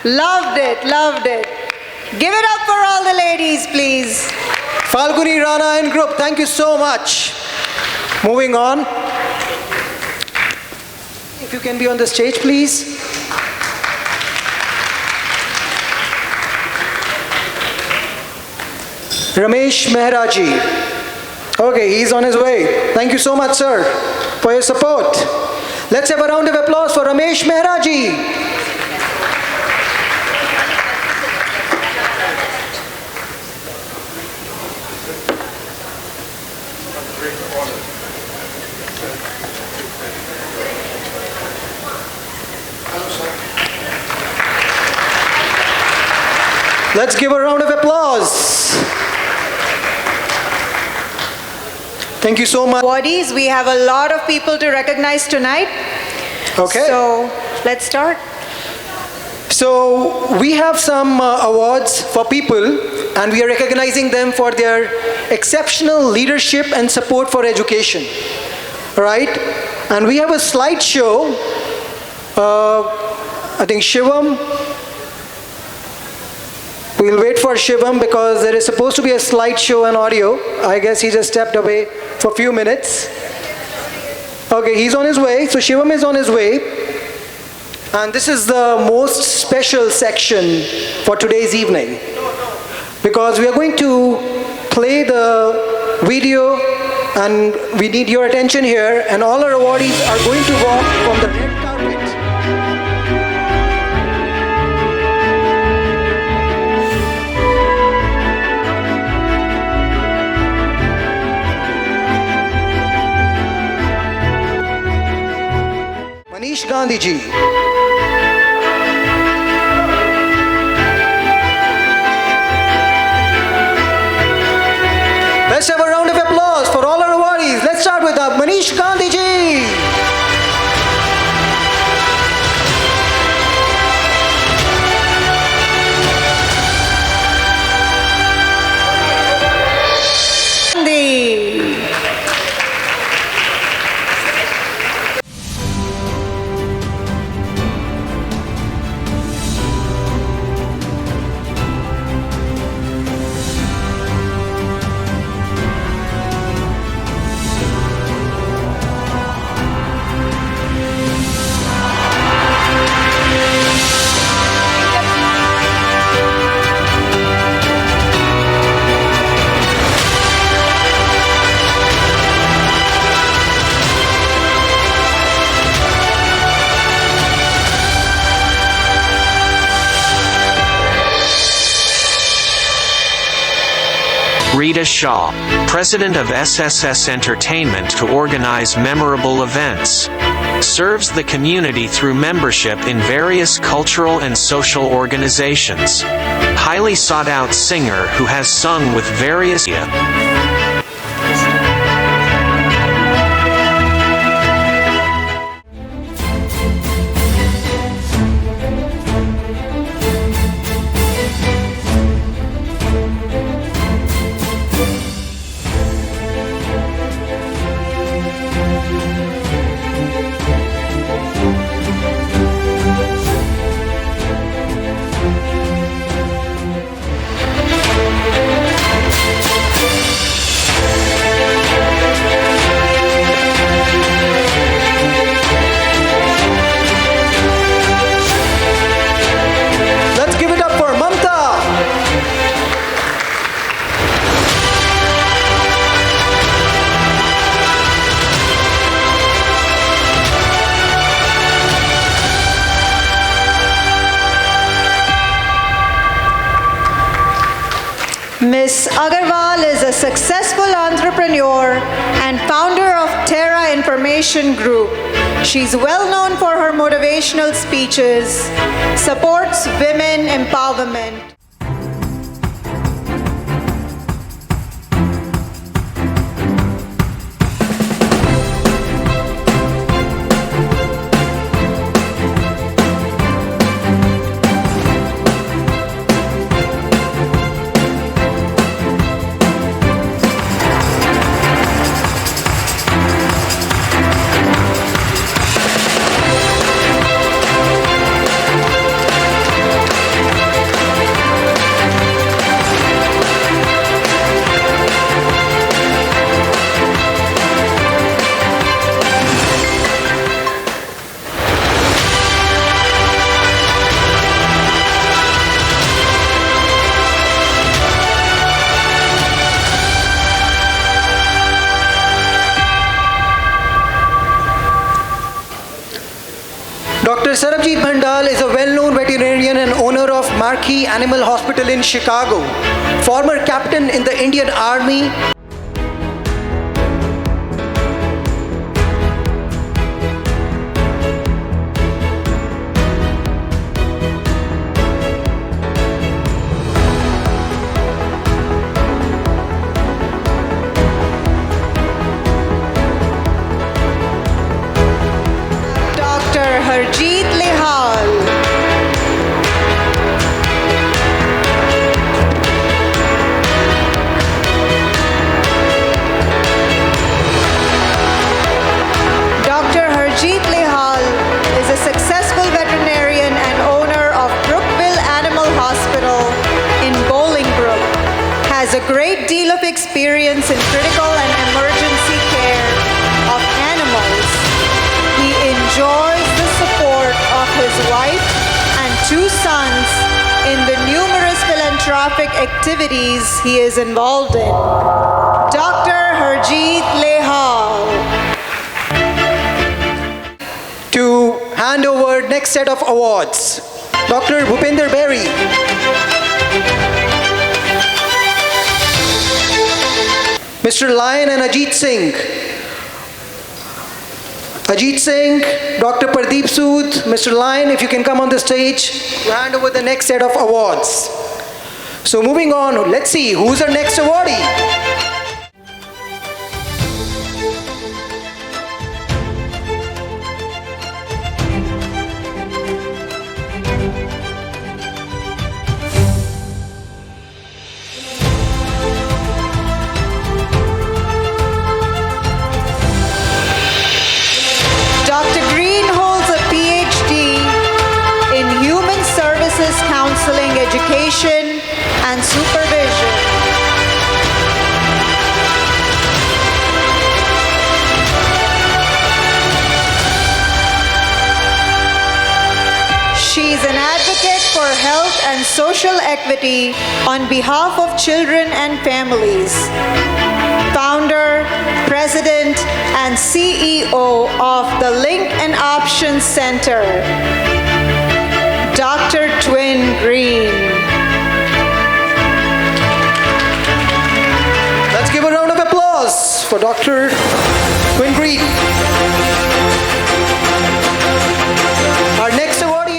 [SPEAKER 2] Loved it, loved it. Give it up for all the ladies, please.
[SPEAKER 1] Falguni, Rana and group, thank you so much. Moving on. If you can be on the stage, please. Ramesh Mehraji. Okay, he's on his way. Thank you so much, sir, for your support. Let's have a round of applause for Ramesh Mehraji. Let's give a round of applause. Thank you so much.
[SPEAKER 2] Awardees, we have a lot of people to recognize tonight.
[SPEAKER 1] Okay.
[SPEAKER 2] So let's start.
[SPEAKER 1] So we have some awards for people, and we are recognizing them for their exceptional leadership and support for education. Right? And we have a slideshow. I think Shivam. We'll wait for Shivam because there is supposed to be a slideshow and audio. I guess he just stepped away for a few minutes. Okay, he's on his way. So Shivam is on his way. And this is the most special section for today's evening. Because we are going to play the video and we need your attention here. And all our awardees are going to walk from the red carpet. Manish Gandhi ji. Let's have a round of applause for all our awardees. Let's start with Manish Gandhi ji.
[SPEAKER 2] Gandhi.
[SPEAKER 6] Rita Shaw, president of SSS Entertainment, to organize memorable events. Serves the community through membership in various cultural and social organizations. Highly sought out singer who has sung with various
[SPEAKER 2] Ms. Agarwal is a successful entrepreneur and founder of Terra Information Group. She's well known for her motivational speeches, supports women empowerment.
[SPEAKER 1] Dr. Sarabjit Bhandal is a well-known veterinarian and owner of Marquis Animal Hospital in Chicago, former captain in the Indian Army.
[SPEAKER 2] Harjeet Lehal. Dr. Harjeet Lehal is a successful veterinarian and owner of Brookville Animal Hospital in Bolingbrook. Has a great deal of experience in critical and emergency care of animals. He enjoys the support of his wife and 2 sons in the numerous philanthropic activities he is involved in. Dr. Harjeet Lehal.
[SPEAKER 1] To hand over next set of awards, Dr. Bhupinder Berry. Mr. Lion and Ajit Singh. Ajit Singh, Dr. Pardeep Sood, Mr. Lion, if you can come on the stage to hand over the next set of awards. So moving on, let's see who's our next awardee.
[SPEAKER 2] Dr. Green holds a PhD in Human Services Counseling Education and Supervision. She's an advocate for health and social equity on behalf of children and families. Founder, President, and CEO of the Link and Options Center, Dr. Twin Green.
[SPEAKER 1] Let's give a round of applause for Dr. Twin Green. Our next awardee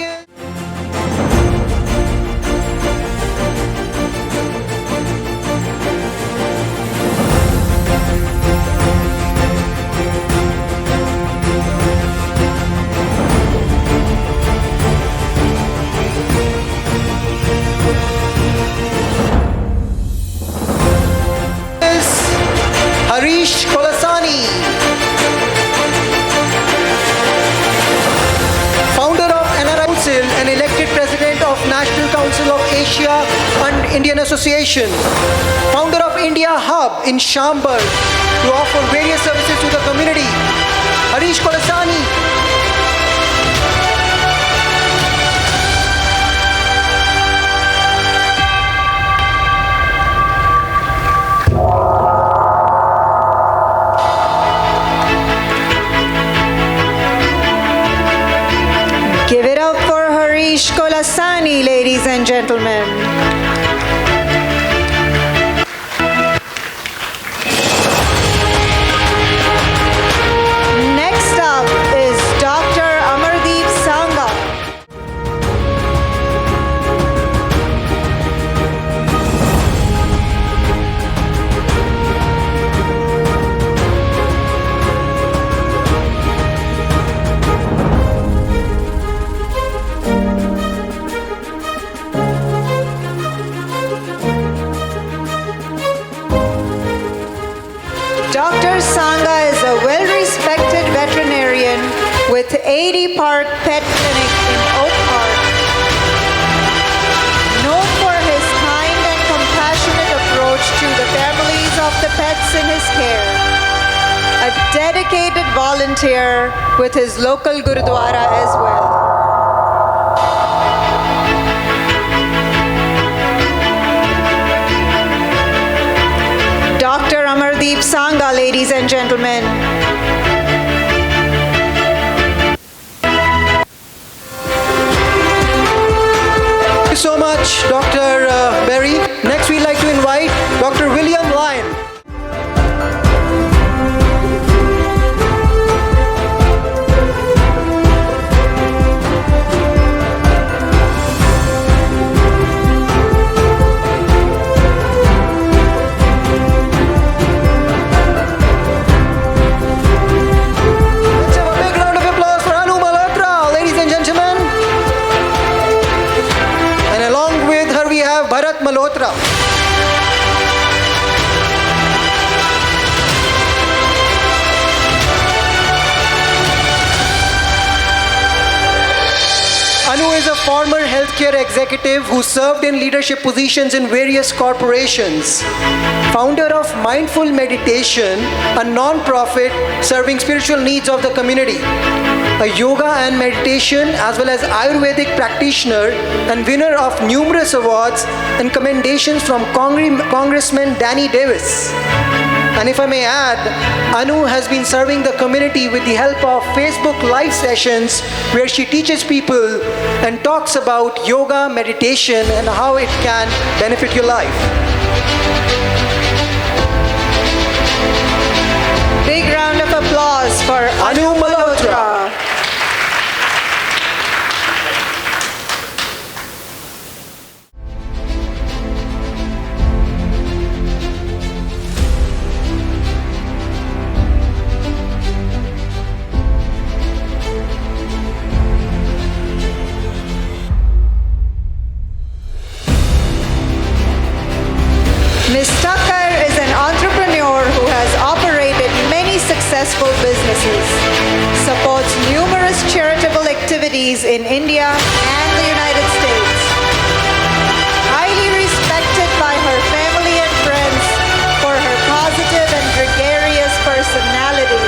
[SPEAKER 1] is Harish Kolasani, founder of NRI Council and elected president of National Council of Asia and Indian Association, founder of India Hub in Schaumburg to offer various services to the community. Harish Kolasani.
[SPEAKER 2] Give it up for Harish Kolasani, ladies and gentlemen. Next up is Dr. Amardeep Sangha. Dr. Sangha is a well-respected veterinarian with 80 Park Pet Clinic in Oak Park. Known for his kind and compassionate approach to the families of the pets in his care. A dedicated volunteer with his local Gurudwara as well. Dr. Amardeep Sangha, ladies and gentlemen.
[SPEAKER 1] so much, Dr. Berry. Next, we'd like to invite Dr. William Lyon. Let's have a big round of applause for Anu Malhotra, ladies and gentlemen. And along with her, we have Bharat Malhotra. Anu is a former healthcare executive who served in leadership positions in various corporations. Founder of Mindful Meditation, a non-profit serving spiritual needs of the community. A yoga and meditation as well as Ayurvedic practitioner and winner of numerous awards and commendations from Congressman Danny Davis. And if I may add, Anu has been serving the community with the help of Facebook live sessions where she teaches people and talks about yoga, meditation, and how it can benefit your life.
[SPEAKER 2] Big round of applause for Anu Malhotra. Ms. Tucker is an entrepreneur who has operated many successful businesses, supports numerous charitable activities in India and the United States. Highly respected by her family and friends for her positive and gregarious personality.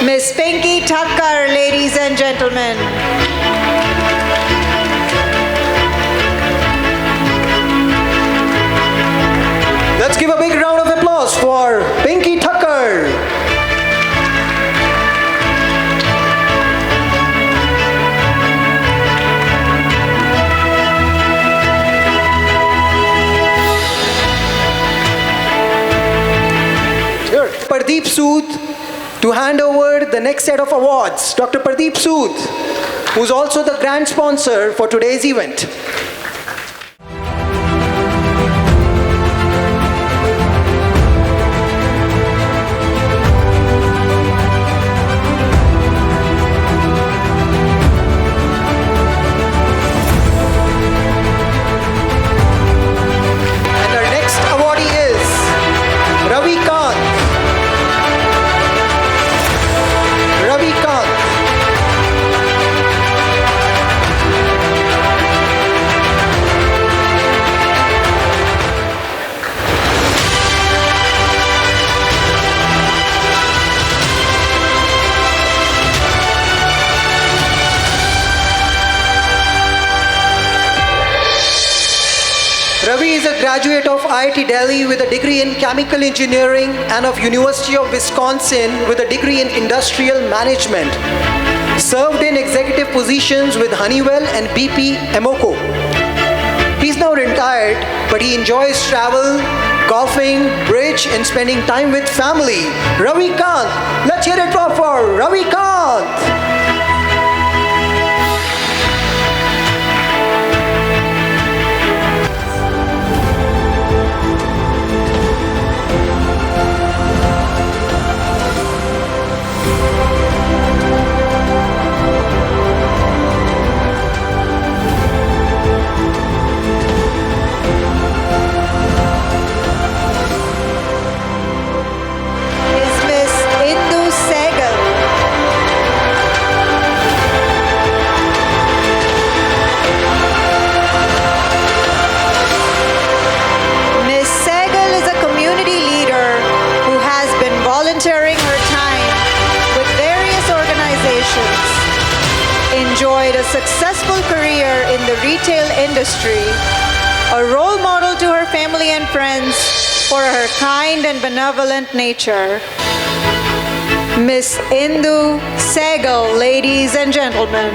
[SPEAKER 2] Ms. Pinky Tucker, ladies and gentlemen.
[SPEAKER 1] Let's give a big round of applause for Pinky Tucker. Sure. Pardeep Sood to hand over the next set of awards. Dr. Pardeep Sood, who's also the grand sponsor for today's event. Ravi is a graduate of IIT Delhi with a degree in chemical engineering and of University of Wisconsin with a degree in industrial management. Served in executive positions with Honeywell and BP Amoco. He's now retired, but he enjoys travel, golfing, bridge, and spending time with family. Ravi Kant. Let's hear it for Ravi Kant. Volunteering her time with various organizations, enjoyed a successful career in the retail industry, a role model to her family and friends for her kind and benevolent nature.
[SPEAKER 2] Miss Indu Sehgal, ladies and gentlemen.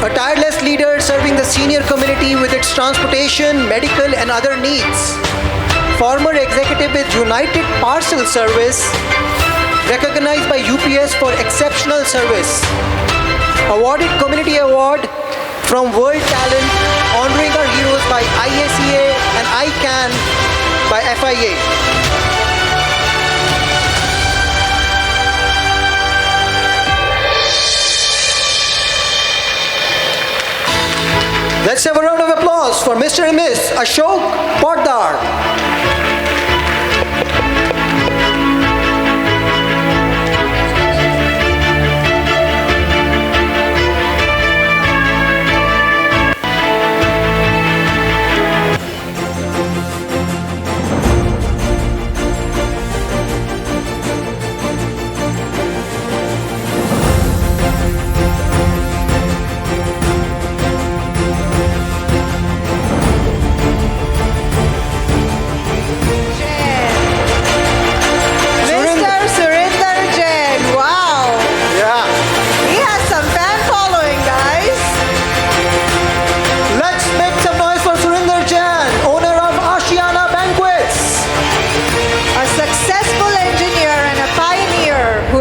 [SPEAKER 1] A tireless leader serving the senior community with its transportation, medical and other needs. Former executive with United Parcel Service, recognized by UPS for exceptional service. Awarded Community Award from World Talent, honoring our heroes by IACA and ICANN by FIA. Let's have a round of applause for Mr. and Miss Ashok Poddar.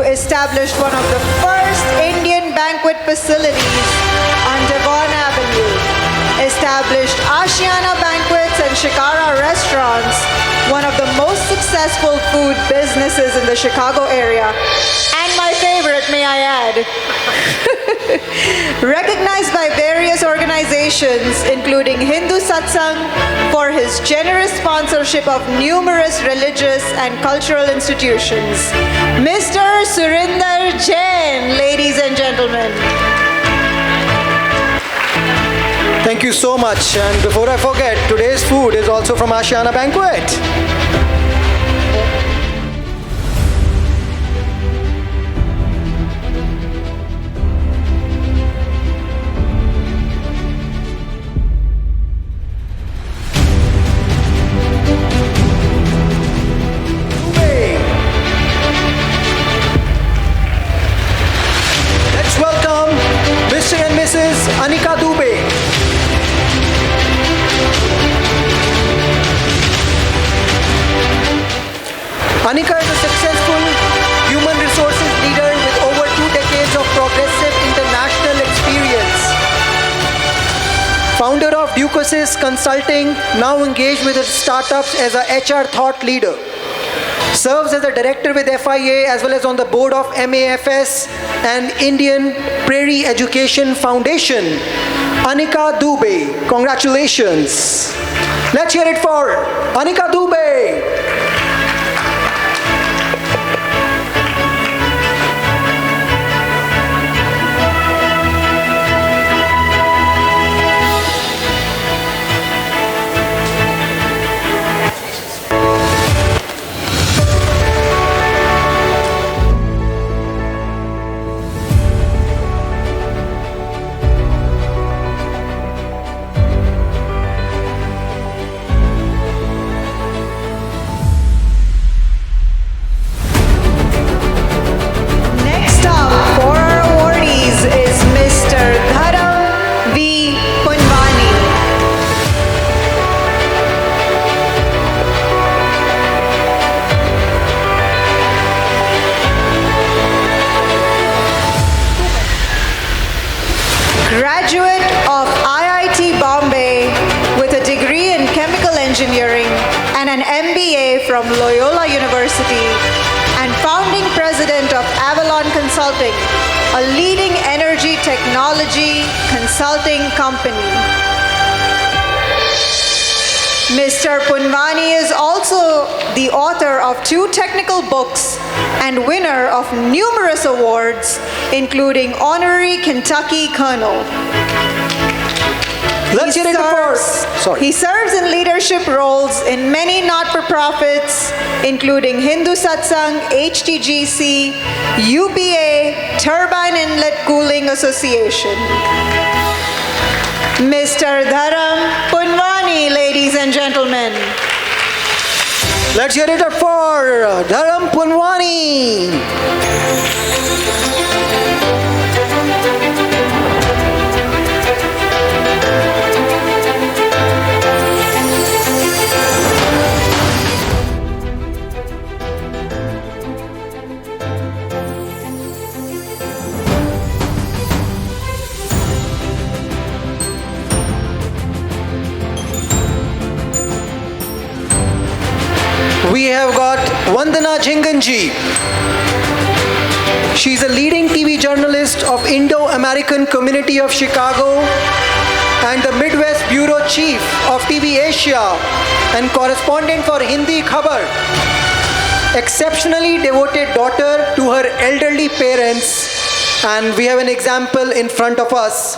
[SPEAKER 2] Established one of the first Indian banquet facilities on Devon Avenue, established Ashiana Banquets and Shikara Restaurants, one of the most successful food businesses in the Chicago area, and my favorite, may I add, recognized by various organizations, including Hindu Satsang, for his generous sponsorship of numerous religious and cultural institutions. Mr. Surinder Jain, ladies and gentlemen.
[SPEAKER 1] Thank you so much. And before I forget, today's food is also from Ashiana Banquet. Let's welcome Mr. and Mrs. Anika Dubey. Anika is a successful human resources leader with over 2 decades of progressive international experience. Founder of Ducosis Consulting, now engaged with its startups as a HR thought leader. Serves as a director with FIA as well as on the board of MAFS and Indian Prairie Education Foundation. Anika Dubey, congratulations. Let's hear it for Anika Dubey.
[SPEAKER 2] Graduate of IIT Bombay with a degree in chemical engineering and an MBA from Loyola University, Consulting, a leading energy technology consulting company. Mr. Punwani is also the author of 2 technical books and winner of numerous awards, including Honorary Kentucky Colonel.
[SPEAKER 1] Let's hear it for. Sorry.
[SPEAKER 2] He serves in leadership roles in many not-for-profits, including Hindu Satsang, HTGC, UPA, Turbine Inlet Cooling Association. Mr. Dharam Punwani, ladies and gentlemen.
[SPEAKER 1] Let's hear it for Dharam Punwani. We have got Vandana Jhinganji. She's a leading TV journalist of Indo-American Community of Chicago and the Midwest Bureau Chief of TV Asia and correspondent for Hindi Khabar. Exceptionally devoted daughter to her elderly parents, and we have an example in front of us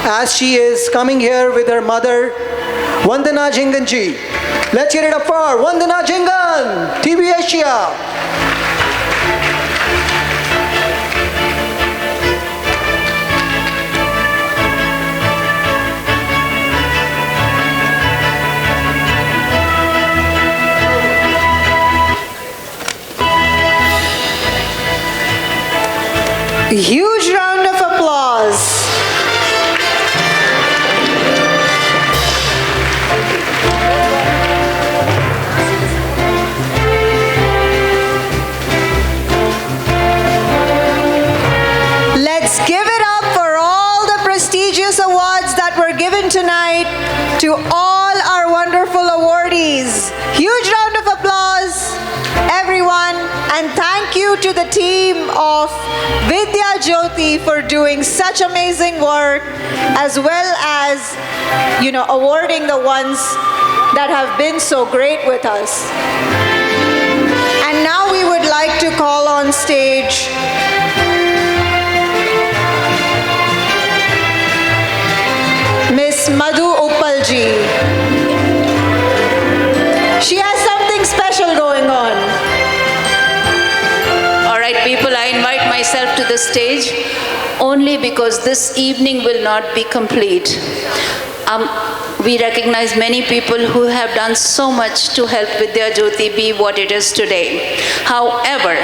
[SPEAKER 1] as she is coming here with her mother, Vandana Jhinganji. Let's hear it up for Vandana Jhingan, TV Asia.
[SPEAKER 2] A huge round of applause. Let's give it up for all the prestigious awards that were given tonight to all our wonderful awardees. Huge round of applause, everyone, and thank you to the team of Vidya Jyoti for doing such amazing work, as well as, awarding the ones that have been so great with us. And now we would like to call on stage Miss Madhu Uppalji. She has something special going on.
[SPEAKER 4] All right, people, I invite myself to the stage only because this evening will not be complete. We recognize many people who have done so much to help Vidya Jyoti be what it is today. However,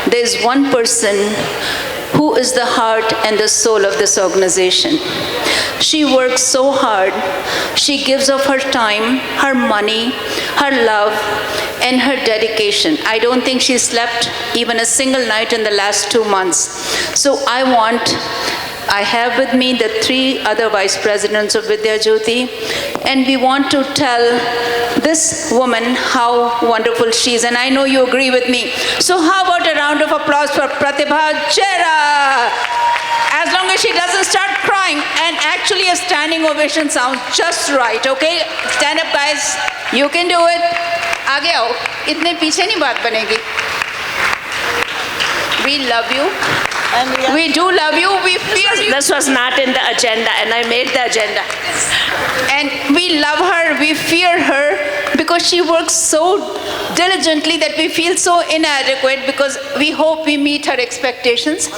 [SPEAKER 4] there's one person who is the heart and the soul of this organization. She works so hard. She gives of her time, her money, her love, and her dedication. I don't think she slept even a single night in the last 2 months. So I have with me the 3 other vice presidents of Vidya Jyoti, and we want to tell this woman how wonderful she is, and I know you agree with me. So how about a round of applause for Pratibha Chera? As long as she doesn't start crying, and actually a standing ovation sounds just right, okay? Stand up, guys. You can do it. आगे आओ. इतने पीछे नहीं बात बनेगी. We love you. We do love you. We fear you.
[SPEAKER 3] This was not in the agenda, and I made the agenda.
[SPEAKER 4] And we love her. We fear her because she works so diligently that we feel so inadequate, because we hope we meet her expectations.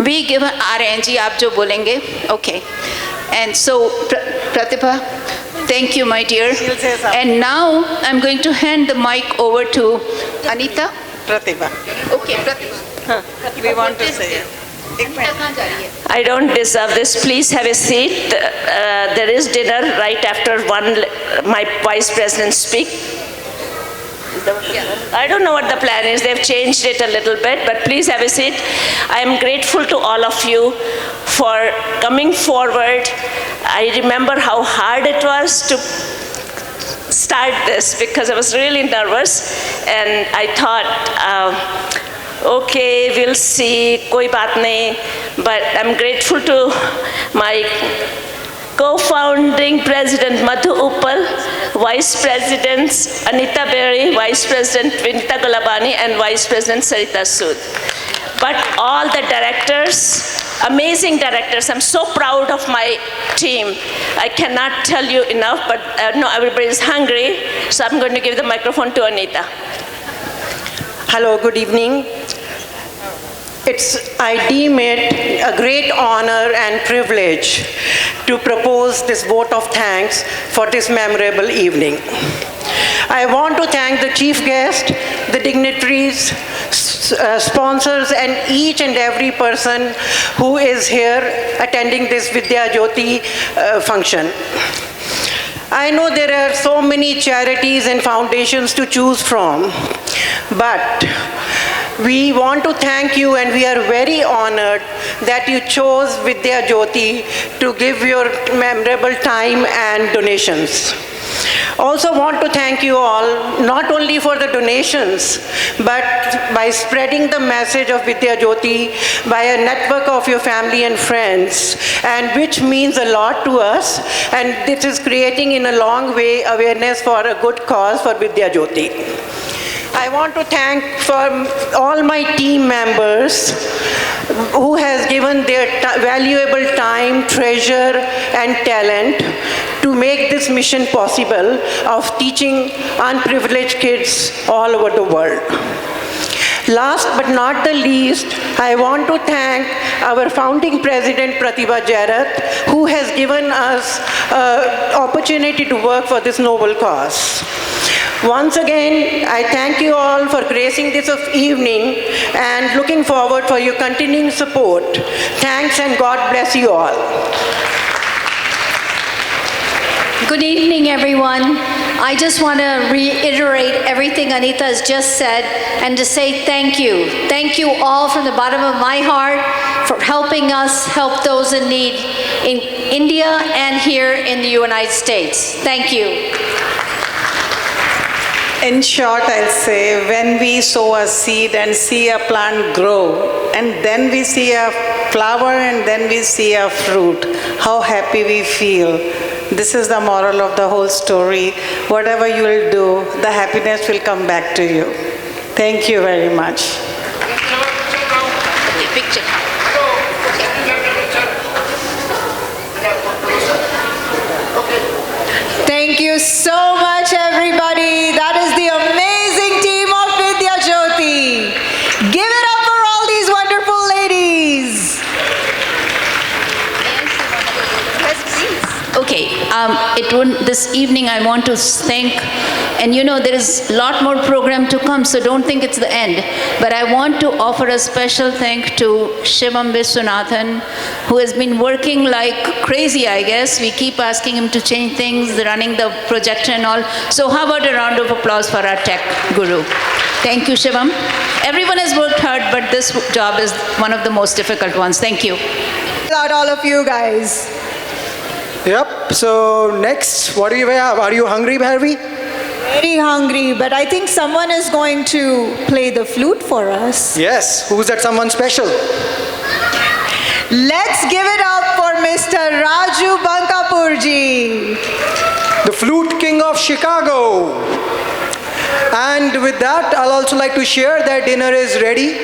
[SPEAKER 4] We give her RNG, aap jo bolenge. Okay. And so, Pratibha, thank you, my dear. And now I'm going to hand the mic over to Anita.
[SPEAKER 9] Pratibha.
[SPEAKER 4] Okay, Pratibha.
[SPEAKER 9] We want to say it.
[SPEAKER 3] I don't deserve this. Please have a seat. There is dinner right after my vice president speak. I don't know what the plan is. They've changed it a little bit, but please have a seat. I am grateful to all of you for coming forward. I remember how hard it was to start this because I was really nervous, and I thought, okay, we'll see, koi baat nahi. But I'm grateful to my co-founding president Madhu Uppal, vice presidents Anita Berry, vice president Vinita Galabani, and vice president Sarita Sood. But all the directors, amazing directors. I'm so proud of my team. I cannot tell you enough, but no, everybody is hungry, so I'm going to give the microphone to Anita.
[SPEAKER 10] Hello, good evening. I deem it a great honor and privilege to propose this vote of thanks for this memorable evening. I want to thank the chief guest, the dignitaries, sponsors, and each and every person who is here attending this Vidya Jyoti function. I know there are so many charities and foundations to choose from, but we want to thank you, and we are very honored that you chose Vidya Jyoti to give your memorable time and donations. Also want to thank you all, not only for the donations, but by spreading the message of Vidya Jyoti by a network of your family and friends, and which means a lot to us, and this is creating in a long way awareness for a good cause for Vidya Jyoti. I want to thank all my team members who has given their valuable time, treasure, and talent to make this mission possible of teaching unprivileged kids all over the world. Last but not the least, I want to thank our founding president, Pratibha Jairath, who has given us opportunity to work for this noble cause. Once again, I thank you all for gracing this evening and looking forward for your continuing support. Thanks, and God bless you all.
[SPEAKER 12] Good evening, everyone. I just want to reiterate everything Anita has just said and to say thank you. Thank you all from the bottom of my heart for helping us help those in need in India and here in the United States. Thank you.
[SPEAKER 9] In short, I'll say, when we sow a seed and see a plant grow, and then we see a flower and then we see a fruit, how happy we feel. This is the moral of the whole story. Whatever you will do, the happiness will come back to you. Thank you very much.
[SPEAKER 2] Thank you so much, everybody. That is the amazing team of Vidya Jyoti. Give it up for all these wonderful ladies.
[SPEAKER 4] Okay, this evening I want to thank, and you know there is a lot more program to come, so don't think it's the end. But I want to offer a special thank to Shivam Viswanathan, who has been working like crazy, I guess. We keep asking him to change things, running the projector and all. So how about a round of applause for our tech guru? Thank you, Shivam. Everyone has worked hard, but this job is one of the most difficult ones. Thank you.
[SPEAKER 2] Applaud all of you guys.
[SPEAKER 1] Yep, so next, what do you have? Are you hungry, Bharvi?
[SPEAKER 2] Very hungry, but I think someone is going to play the flute for us.
[SPEAKER 1] Yes, who's that someone special?
[SPEAKER 2] Let's give it up for Mr. Raju Bankapurji.
[SPEAKER 1] The flute king of Chicago. And with that, I'll also like to share that dinner is ready.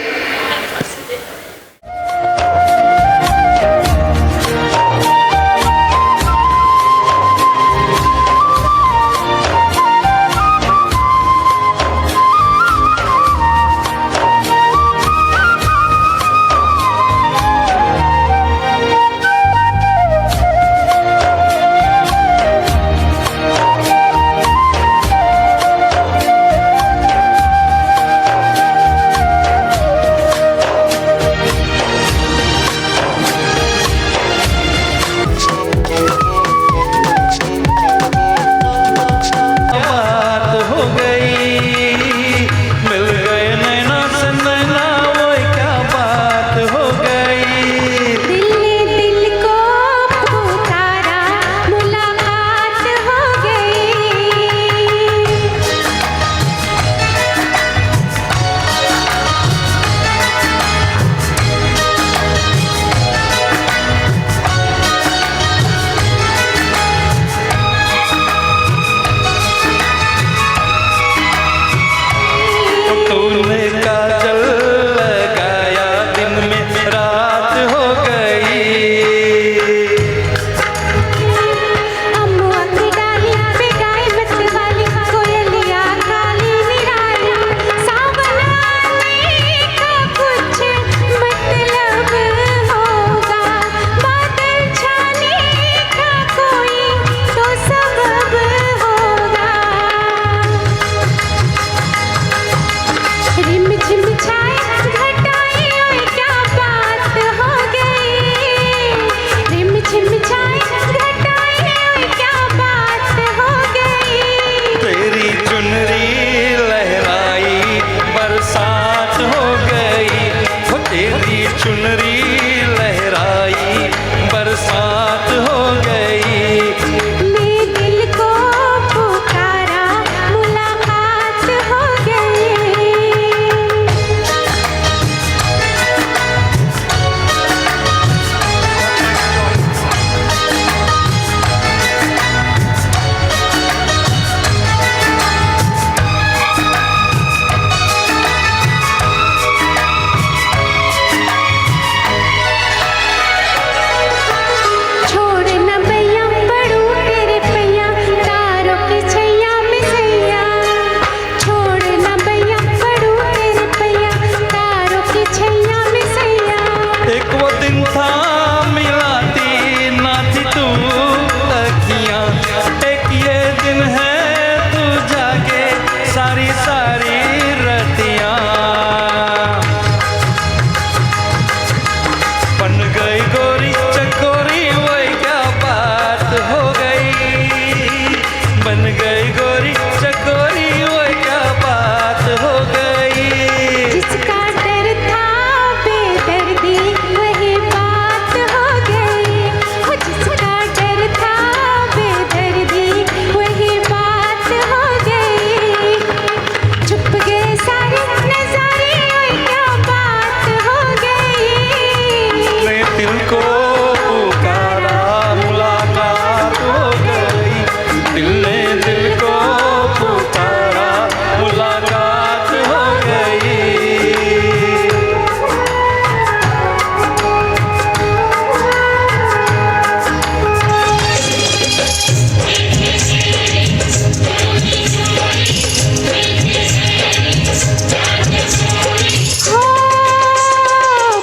[SPEAKER 13] चुनरी लहराई बरसात हो गई।
[SPEAKER 7] मैं दिल को पुकारा मुलाकात हो गई। छोड़ न भैया पड़ूं तेरे पैया तारों की छैया में सैया। छोड़ न भैया पड़ूं तेरे पैया तारों की छैया में सैया।
[SPEAKER 13] एक वो दिन था मिलाती ना थी तू अखियां, एक ये दिन है तू जागे सारी सारी रतियां। बन गई गोरी चकोरी वही क्या बात हो गई। बन गई गोरी चकोरी वही क्या बात हो गई।
[SPEAKER 7] जिसका डर था बेदर्दी वही बात हो गई। वो जिसका डर था बेदर्दी वही बात हो गई। छुप गए सारे नजारे वही क्या बात हो गई।
[SPEAKER 13] मैं दिल को पुकारा मुलाकात हो गई। दिल ने दिल को पुकारा मुलाकात हो गई।
[SPEAKER 7] हो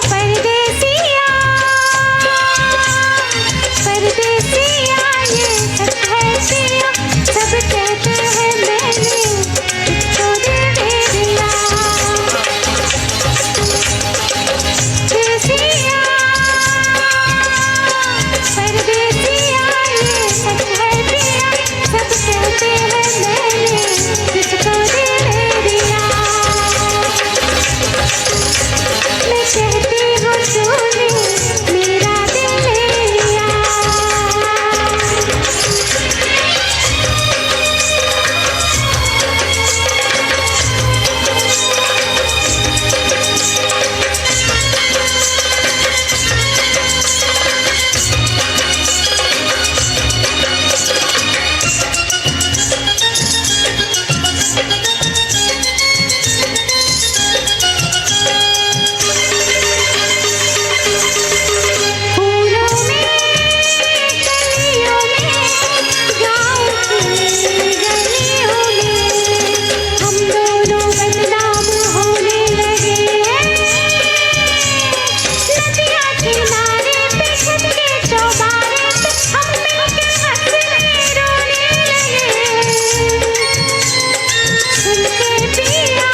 [SPEAKER 7] परदेसिया परदेसिया ये सब है पिया। सब कहते हैं मैंने तुझको दे दिया। परदेसिया परदेसिया ये सब है पिया। सब कहते हैं मैंने तुझको दे दिया। मैं कहती हूँ तूने मेरा दिल ले लिया। फूलों में कलियों में गाँव की गलियों में हम दोनों बदनाम होने लगे हैं। नदियाँ किनारे पे छत के चौबारे पे हम मिलके हंसने रोने लगे। सुन के पिया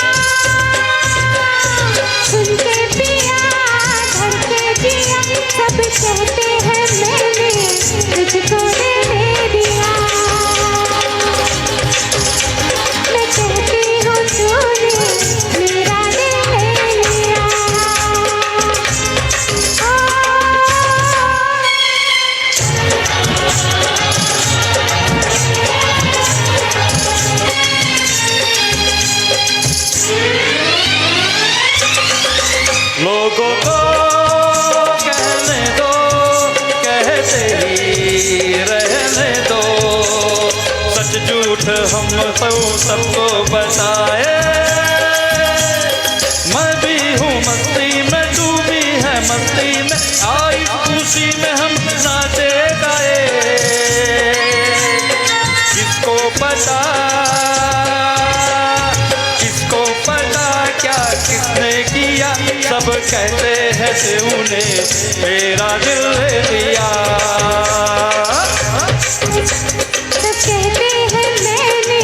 [SPEAKER 7] धर के जिया। सब कहते हैं मैंने तुझको दे दिया। मैं कहती हूँ तूने मेरा दिल ले लिया।
[SPEAKER 13] लोगों को कहने दो, कहते ही रहने दो। सच झूठ हम तो सबको बताए। मैं भी हूँ मस्ती में, तू भी है मस्ती में। आई खुशी में हम नाचे गाए। किसको पता क्या किसने किया। सब कहते हैं तूने मेरा दिल ले लिया।
[SPEAKER 7] सब कहते हैं मैंने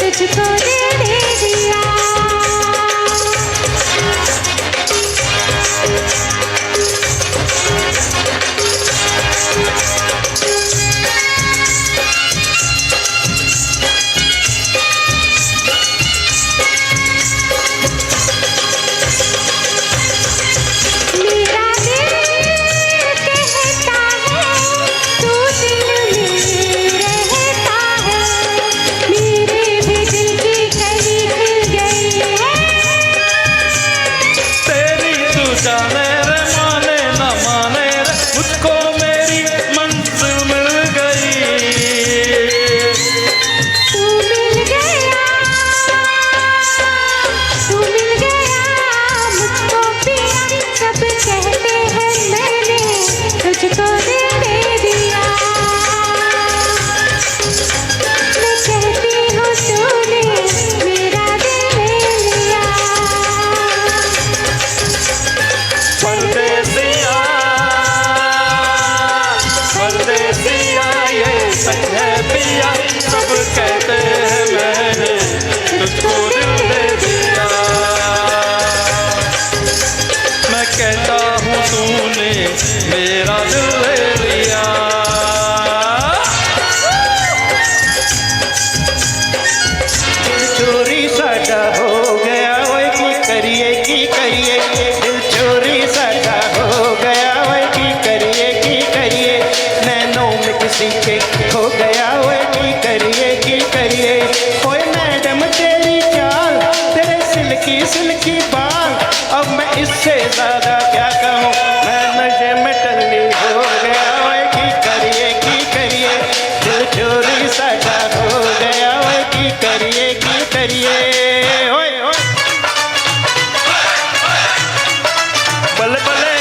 [SPEAKER 7] तुझको दे दिया। मेरा
[SPEAKER 13] मेरा दिल ले लिया।
[SPEAKER 15] चोरी साडा हो गया ओए की करिए दिल चोरी साडा हो गया ओए की करिए नैनों में किसी के खो गया ओए की करिए ओए मैडम तेरी चाल तेरे सिल्की बाल अब मैं इससे ज्यादा क्या कहूँ मैं नशे में टल्ली हो गया ओए की करिए दिल चोरी साडा हो गया ओए की करिए ओए ओए बल्ले बल्ले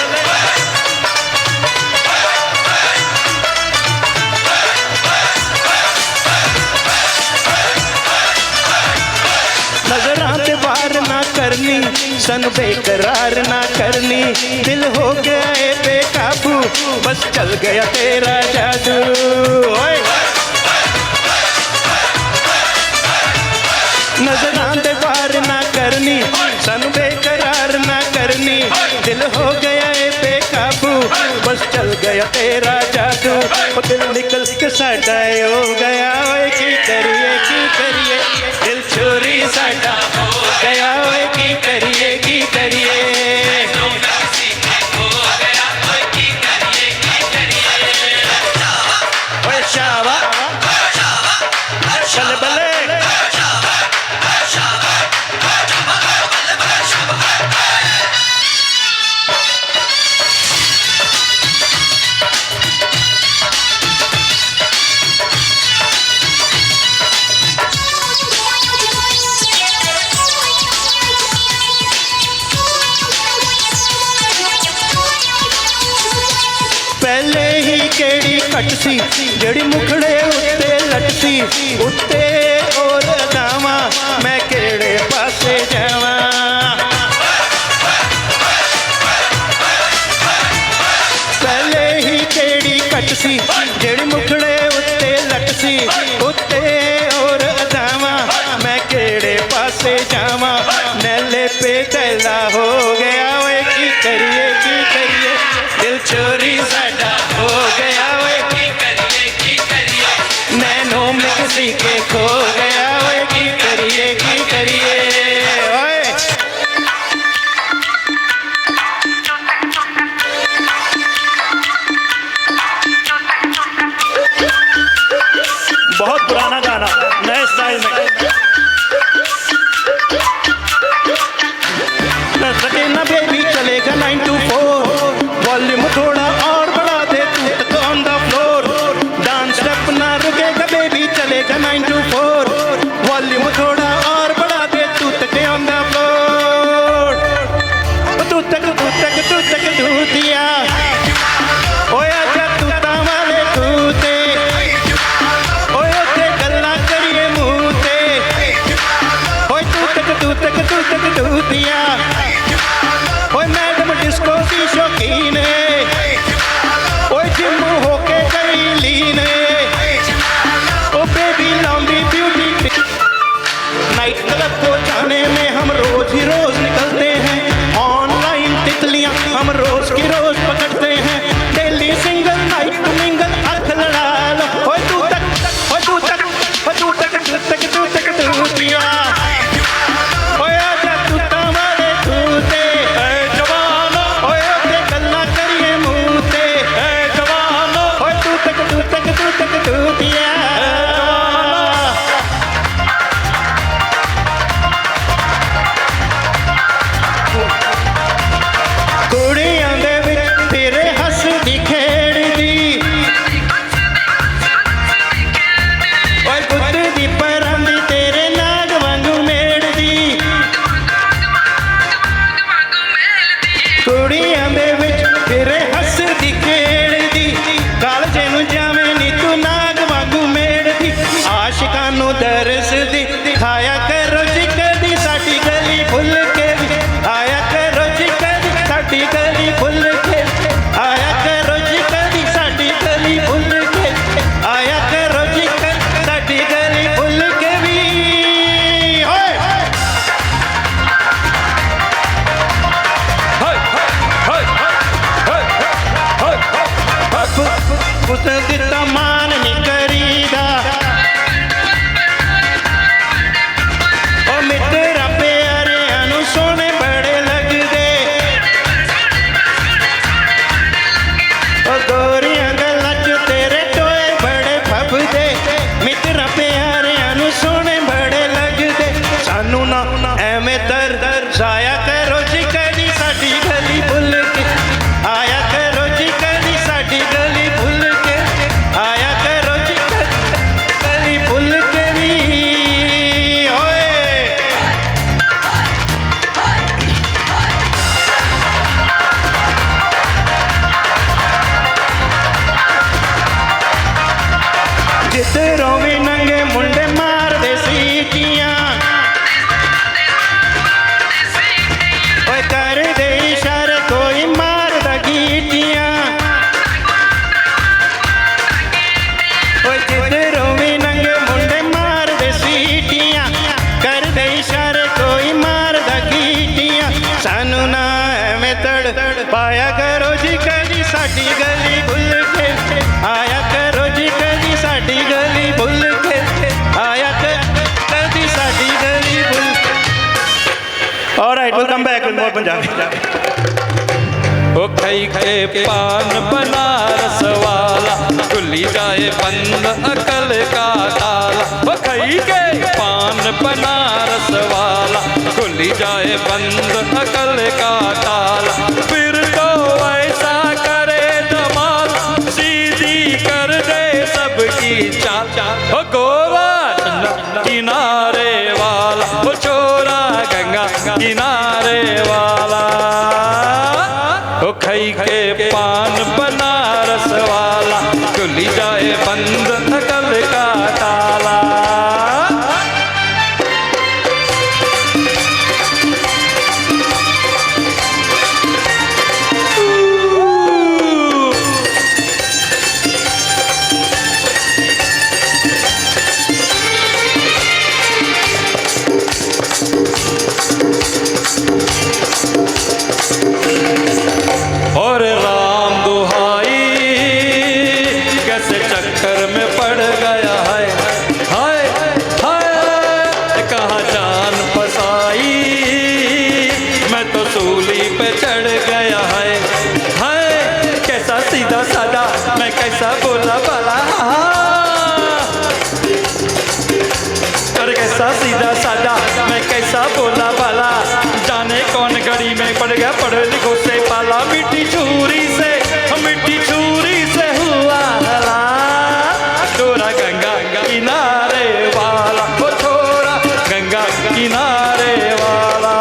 [SPEAKER 15] नजरां ते वार ना करनी सन बेकरार ना करनी दिल हो गया है बेकाबू बस चल गया तेरा जादू ओए नजरां ते वार ना करनी सन बेकरार ना करनी दिल हो गया है बेकाबू बस चल गया तेरा जादू ओ दिल निकल के साडा हो गया ओए की करिए दिल चोरी साडा हो गया ओए की करिए ओए शाबा बल्ले बल्ले पहले ही केड़ी कट सी जेड़ी मुखड़े उत्ते लटसी उत्ते और दावा मैं केड़े पासे जावा पहले ही केड़ी कट सी जेड़ी मुखड़े उत्ते लटसी उत्ते और दावा मैं केड़े पासे जावा नैले पे कैला हो गया ओए की करिए दिल चोरी साडा हो गया ओए की करिए नैनों में किसी के खो गया ओए की करिए ओए बहुत पुराना गाना नए स्टाइल में न सके ना बेबी चलेगा 9 to 4 वॉल्यूम थोड़ा और बढ़ा दे तू तक on the floor dance step ना रुकेगा बेबी चलेगा 9 to 4 वॉल्यूम थोड़ा और बढ़ा दे तू तक ऑन द फ्लोर तू तक दिया ओए आजा तू वाले तूते ओए ओते गल्ला करिए मुंह ते ओए तू तक दिया ओए मैडम डिस्को की शौकीन ओए जिम होके गई लीन ओ बेबी लॉन्गी ब्यूटी नाइट क्लब को जाने में हम रोज ही रोज निकलते हैं ऑनलाइन तितलियां हम रोज की रोज पकड़ते हैं daily single night to mingle आंख लड़ा लो ओए तू तक दिया ओए आजा तू वाले जिधरों भी नंगे मुंडे मार दे सीटियां ओए कर दे इशारे कोई मार दा गीटियां ओए जिधरों भी नंगे मुंडे मार दे सीटियां कर दे इशारे कोई मार दा गीटियां सानू ना एवें तड़ पाया करो जी कदी साडी गली भुल के आया करो जी कदी साडी गली भुल के आया कदी साडी गली भुल alright will come back with more Punjabi
[SPEAKER 13] ओ खई के पान बनारस वाला खुली जाए बंद अकल का ताला ओ खई के पान बनारस वाला खुली जाए बंद अकल का ताला फिर तो ऐसा करे धमाल सीधी कर दे सबकी चाल ओ गोवा किनारे वाला ओ छोरा गंगा किनारे वाला ओ खई के पान बनारस वाला खुली जाए बंद अकल का ताला और राम दुहाई कैसे चक्कर में पड़ गया है हाय हाय कहाँ जान फसाई मैं तो सूली पे चढ़ गया है हाय कैसा सीधा साधा मैं कैसा बोला भला अरे कैसा सीधा साधा मैं कैसा बोला भला जाने कौन घड़ी में पड़ गया पढ़े लिखो से पाला मिट्टी छुरी से हुआ हला छोरा गंगा किनारे वाला ओ छोरा गंगा किनारे वाला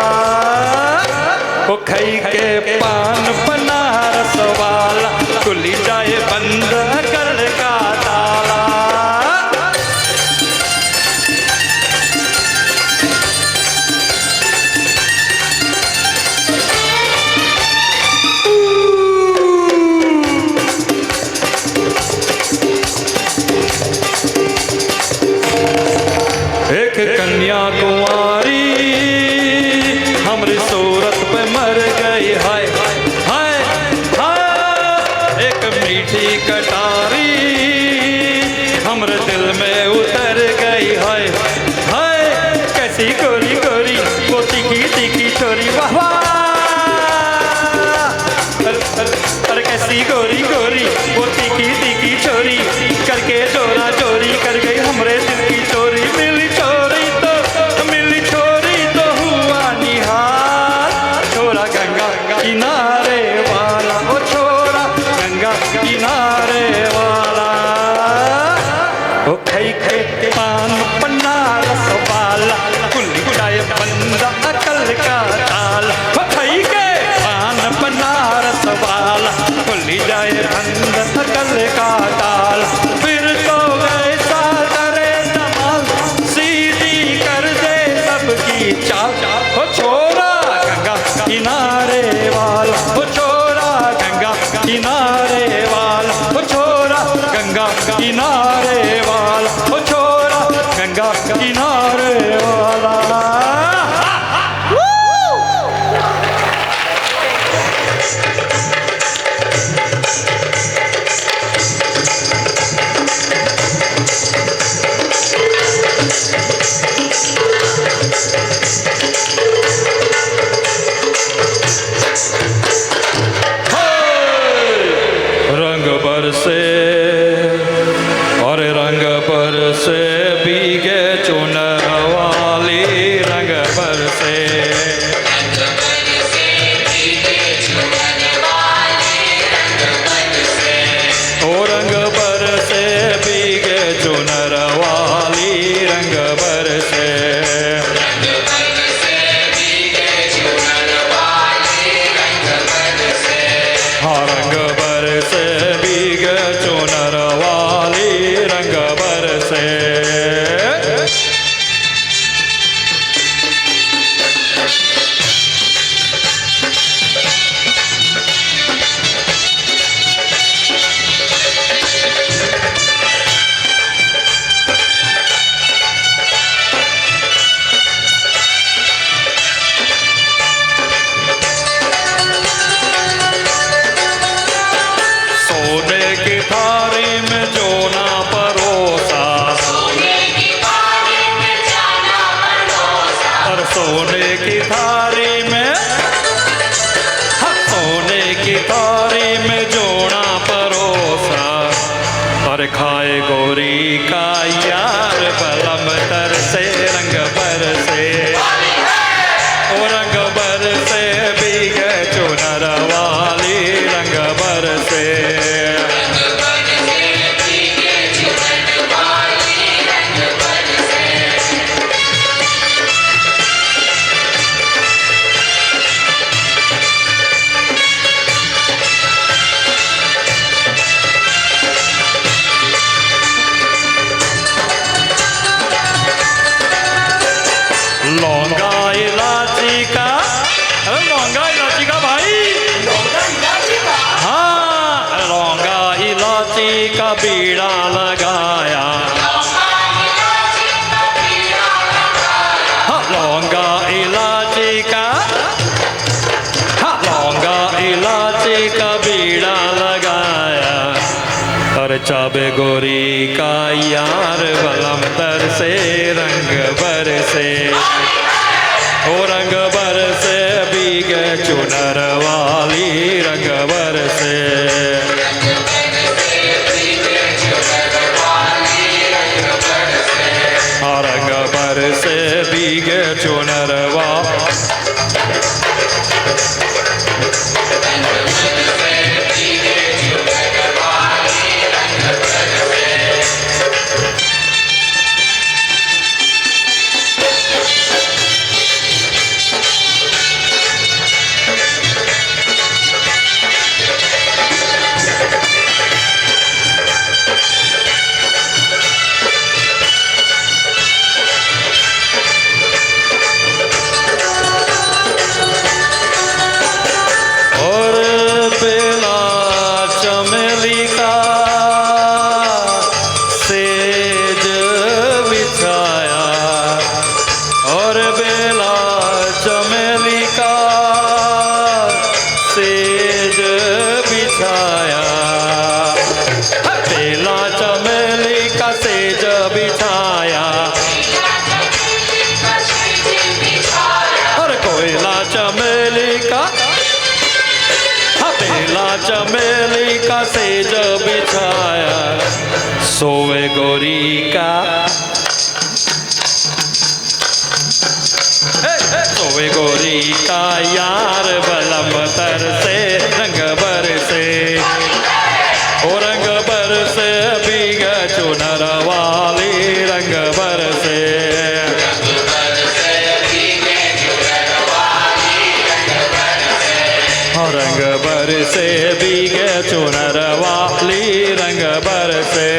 [SPEAKER 13] ओ खई के पान बनारस वाला खुली जाए बंद अकल का ताला एक कन्या कुंवारी हमरी सूरत पे मर गई हाय हाय हाय एक मीठी कटारी हमरे दिल में उतर गई हाय हाय कैसी गोरी गोरी वो तीखी तीखी छोरी वाह वाह अरे कैसी गोरी गोरी वो तीखी तीखी छोरी करके चोरा चोरी कर गई हमरे दिल की चोरी मिली छोरी तो हुआ निहाल छोरा गंगा किनारे वाला ओ छोरा गंगा किनारे वाला ओ खई खई पान बनारस वाला खुली जाए बंद अकल का ताला ओ खई के पान बनारस वाला खुली जाए बंद अकल का ताला फिर तो ऐसा करे धमाल सीधी कर दे सबकी चाल ओ छोरा गंगा किनारे वाला ओ छोरा गंगा किनारे वाला ओ छोरा गंगा किनारे वाला ओ छोरा गंगा किनारे वाला रंग बरसे और रंग बरसे भीगे चुनर वाली रंग बरसे ओ रंग बरसे भीगे चुनर वाली रंग बरसे हाँ रंग बरसे भीगे चुनर वाली रंग बरसे बीड़ा लगाया और चाबे गोरी का यार बलम तर से रंग बरसे ओ रंग बरसे भीगे चुनर वाली रंग बरसे रंग बरसे भीगे चुनर चमेली का सेज बिछाया सोवे गोरी का सोवे गोरी का यार बलम तर से रंग बरसे ओ रंग बरसे भीगा चुनर वाली रंग बरसे रंग बरसे भीगे चुनर वाली रंग बरसे